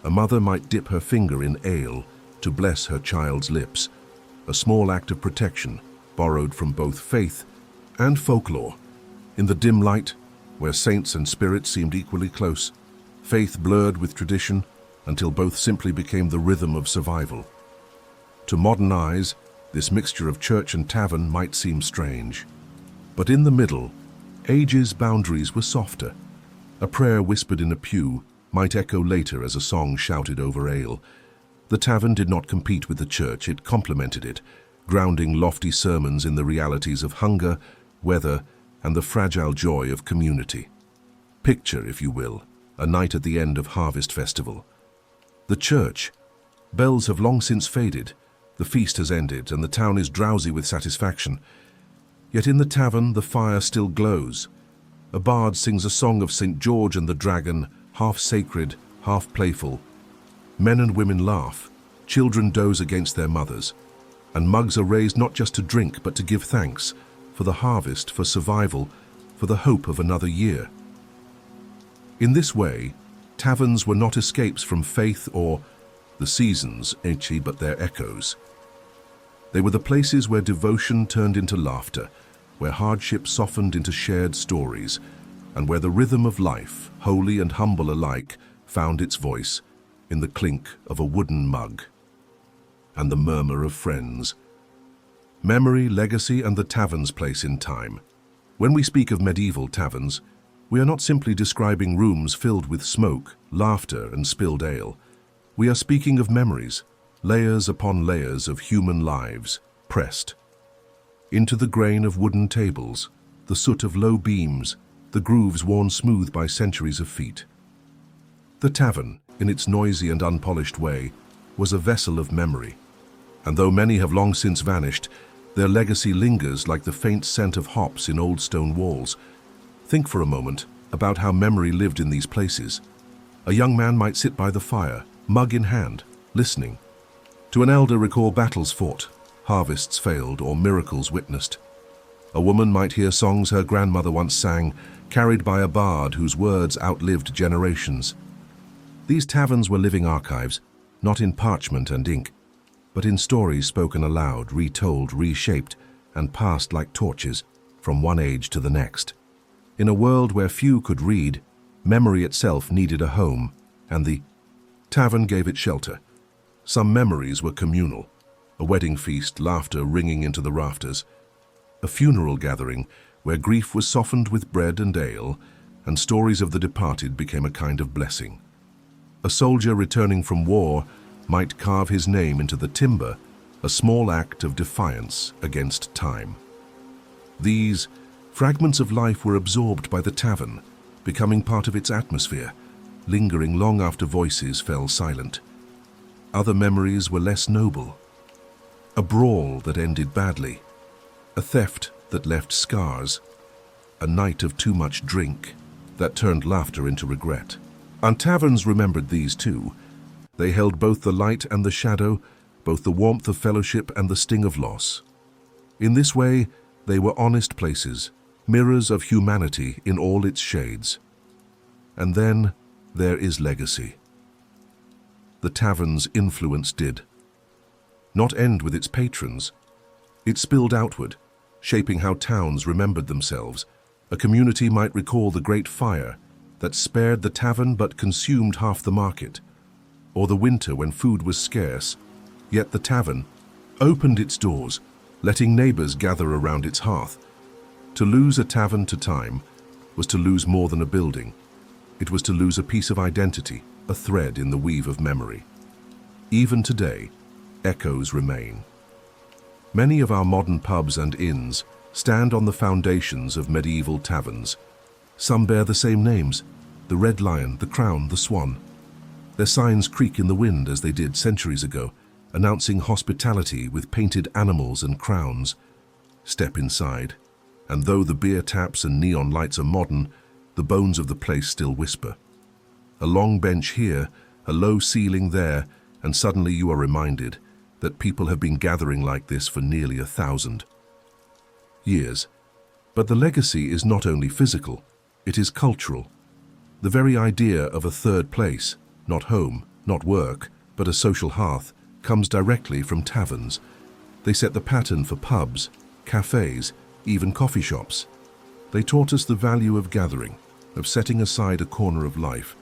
A: A mother might dip her finger in ale to bless her child's lips, a small act of protection borrowed from both faith and folklore. In the dim light, where saints and spirits seemed equally close, faith blurred with tradition until both simply became the rhythm of survival. To modern eyes, this mixture of church and tavern might seem strange. But in the middle, ages' boundaries were softer. A prayer whispered in a pew might echo later as a song shouted over ale. The tavern did not compete with the church, it complemented it, grounding lofty sermons in the realities of hunger, weather, and the fragile joy of community. Picture, if you will, a night at the end of Harvest Festival. The church. Bells have long since faded, the feast has ended, and the town is drowsy with satisfaction. Yet in the tavern, the fire still glows. A bard sings a song of St. George and the Dragon, half sacred, half playful. Men and women laugh, children doze against their mothers, and mugs are raised not just to drink but to give thanks, for the harvest, for survival, for the hope of another year. In this way, taverns were not escapes from faith or the seasons, but their echoes. They were the places where devotion turned into laughter, where hardship softened into shared stories, and where the rhythm of life, holy and humble alike, found its voice in the clink of a wooden mug and the murmur of friends. Memory, legacy, and the tavern's place in time. When we speak of medieval taverns, we are not simply describing rooms filled with smoke, laughter, and spilled ale. We are speaking of memories, layers upon layers of human lives, pressed into the grain of wooden tables, the soot of low beams, the grooves worn smooth by centuries of feet. The tavern, in its noisy and unpolished way, was a vessel of memory, and though many have long since vanished, their legacy lingers like the faint scent of hops in old stone walls. Think for a moment about how memory lived in these places. A young man might sit by the fire, mug in hand, listening. To an elder recall battles fought, harvests failed, or miracles witnessed. A woman might hear songs her grandmother once sang, carried by a bard whose words outlived generations. These taverns were living archives, not in parchment and ink, but in stories spoken aloud, retold, reshaped, and passed like torches from one age to the next. In a world where few could read, memory itself needed a home, and the tavern gave it shelter. Some memories were communal, a wedding feast, laughter ringing into the rafters, a funeral gathering where grief was softened with bread and ale, and stories of the departed became a kind of blessing. A soldier returning from war might carve his name into the timber, a small act of defiance against time. These fragments of life were absorbed by the tavern, becoming part of its atmosphere, lingering long after voices fell silent. Other memories were less noble. A brawl that ended badly, a theft that left scars, a night of too much drink that turned laughter into regret. And taverns remembered these too. They held both the light and the shadow, both the warmth of fellowship and the sting of loss. In this way, they were honest places, mirrors of humanity in all its shades. And then there is legacy. The tavern's influence did not end with its patrons. It spilled outward, shaping how towns remembered themselves. A community might recall the Great Fire that spared the tavern but consumed half the market, or the winter when food was scarce, yet the tavern opened its doors, letting neighbors gather around its hearth. To lose a tavern to time was to lose more than a building. It was to lose a piece of identity, a thread in the weave of memory. Even today, echoes remain. Many of our modern pubs and inns stand on the foundations of medieval taverns. Some bear the same names: the Red Lion, the Crown, the Swan. Their signs creak in the wind as they did centuries ago, announcing hospitality with painted animals and crowns. Step inside, and though the beer taps and neon lights are modern, the bones of the place still whisper. A long bench here, a low ceiling there, and suddenly you are reminded that people have been gathering like this for nearly 1,000 years. But the legacy is not only physical, it is cultural. The very idea of a third place, not home, not work, but a social hearth, comes directly from taverns. They set the pattern for pubs, cafes, even coffee shops. They taught us the value of gathering, of setting aside a corner of life,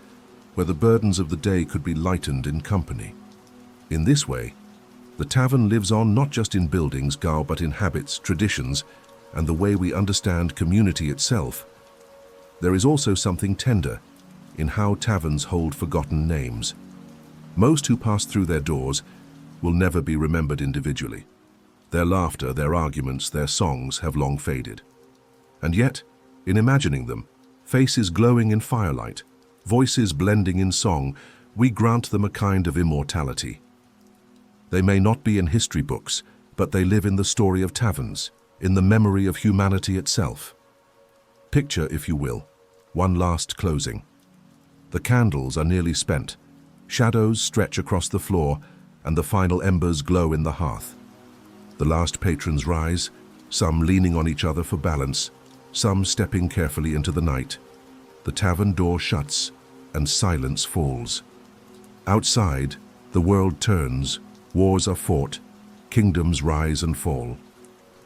A: where the burdens of the day could be lightened in company. In this way, the tavern lives on not just in buildings, but in habits, traditions, and the way we understand community itself. There is also something tender in how taverns hold forgotten names. Most who pass through their doors will never be remembered individually. Their laughter, their arguments, their songs have long faded. And yet, in imagining them, faces glowing in firelight, voices blending in song, we grant them a kind of immortality. They may not be in history books, but they live in the story of taverns, in the memory of humanity itself. Picture, if you will, one last closing. The candles are nearly spent, shadows stretch across the floor, and the final embers glow in the hearth. The last patrons rise, some leaning on each other for balance, some stepping carefully into the night. The tavern door shuts, and silence falls. Outside, the world turns, wars are fought, kingdoms rise and fall.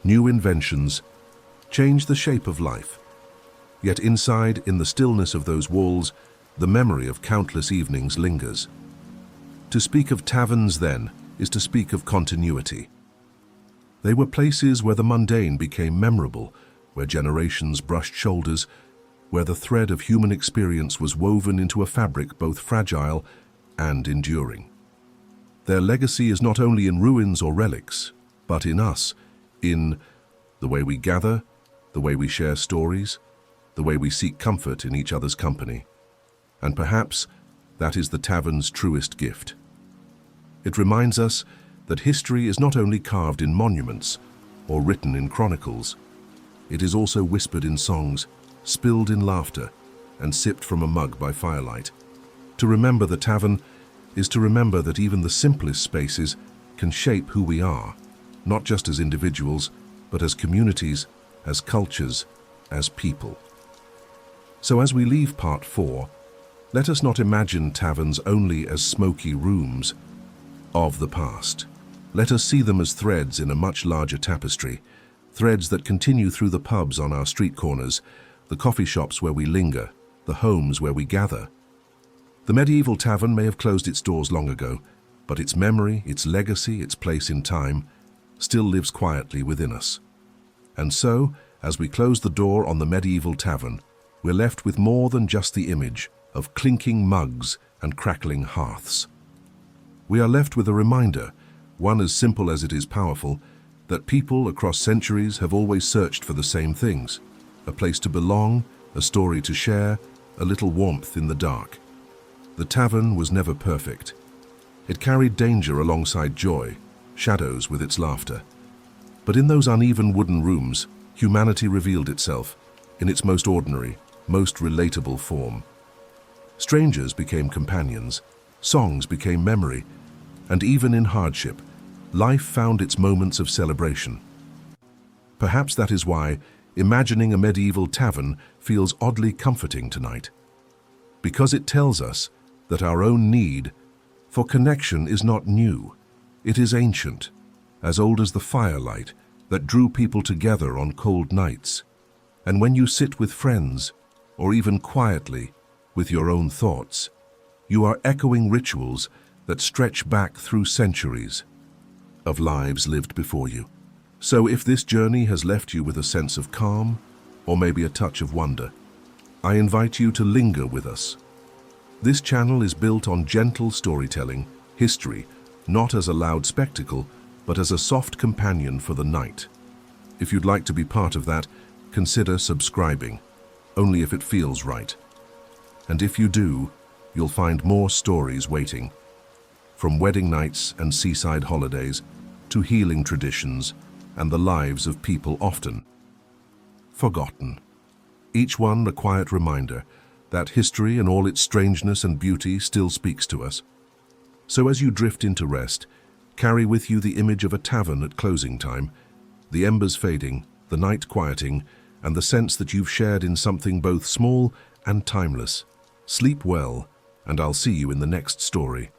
A: New inventions change the shape of life. Yet inside, in the stillness of those walls, the memory of countless evenings lingers. To speak of taverns, then, is to speak of continuity. They were places where the mundane became memorable, where generations brushed shoulders, where the thread of human experience was woven into a fabric both fragile and enduring. Their legacy is not only in ruins or relics, but in us, in the way we gather, the way we share stories, the way we seek comfort in each other's company. And perhaps that is the tavern's truest gift. It reminds us that history is not only carved in monuments or written in chronicles. It is also whispered in songs, spilled in laughter, and sipped from a mug by firelight. To remember the tavern is to remember that even the simplest spaces can shape who we are, not just as individuals, but as communities, as cultures, as people. So as we leave part 4, let us not imagine taverns only as smoky rooms of the past. Let us see them as threads in a much larger tapestry, threads that continue through the pubs on our street corners, the coffee shops where we linger, the homes where we gather. The medieval tavern may have closed its doors long ago, but its memory, its legacy, its place in time, still lives quietly within us. And so, as we close the door on the medieval tavern, we're left with more than just the image of clinking mugs and crackling hearths. We are left with a reminder, one as simple as it is powerful, that people across centuries have always searched for the same things: a place to belong, a story to share, a little warmth in the dark. The tavern was never perfect. It carried danger alongside joy, shadows with its laughter. But in those uneven wooden rooms, humanity revealed itself in its most ordinary, most relatable form. Strangers became companions, songs became memory, and even in hardship, life found its moments of celebration. Perhaps that is why imagining a medieval tavern feels oddly comforting tonight, because it tells us that our own need for connection is not new. It is ancient, as old as the firelight that drew people together on cold nights. And when you sit with friends, or even quietly with your own thoughts, you are echoing rituals that stretch back through centuries of lives lived before you. So if this journey has left you with a sense of calm, or maybe a touch of wonder, I invite you to linger with us. This channel is built on gentle storytelling, history, not as a loud spectacle, but as a soft companion for the night. If you'd like to be part of that, consider subscribing, only if it feels right. And if you do, you'll find more stories waiting. From wedding nights and seaside holidays, to healing traditions and the lives of people often forgotten. Each one a quiet reminder that history in all its strangeness and beauty still speaks to us. So as you drift into rest, carry with you the image of a tavern at closing time, the embers fading, the night quieting, and the sense that you've shared in something both small and timeless. Sleep well, and I'll see you in the next story.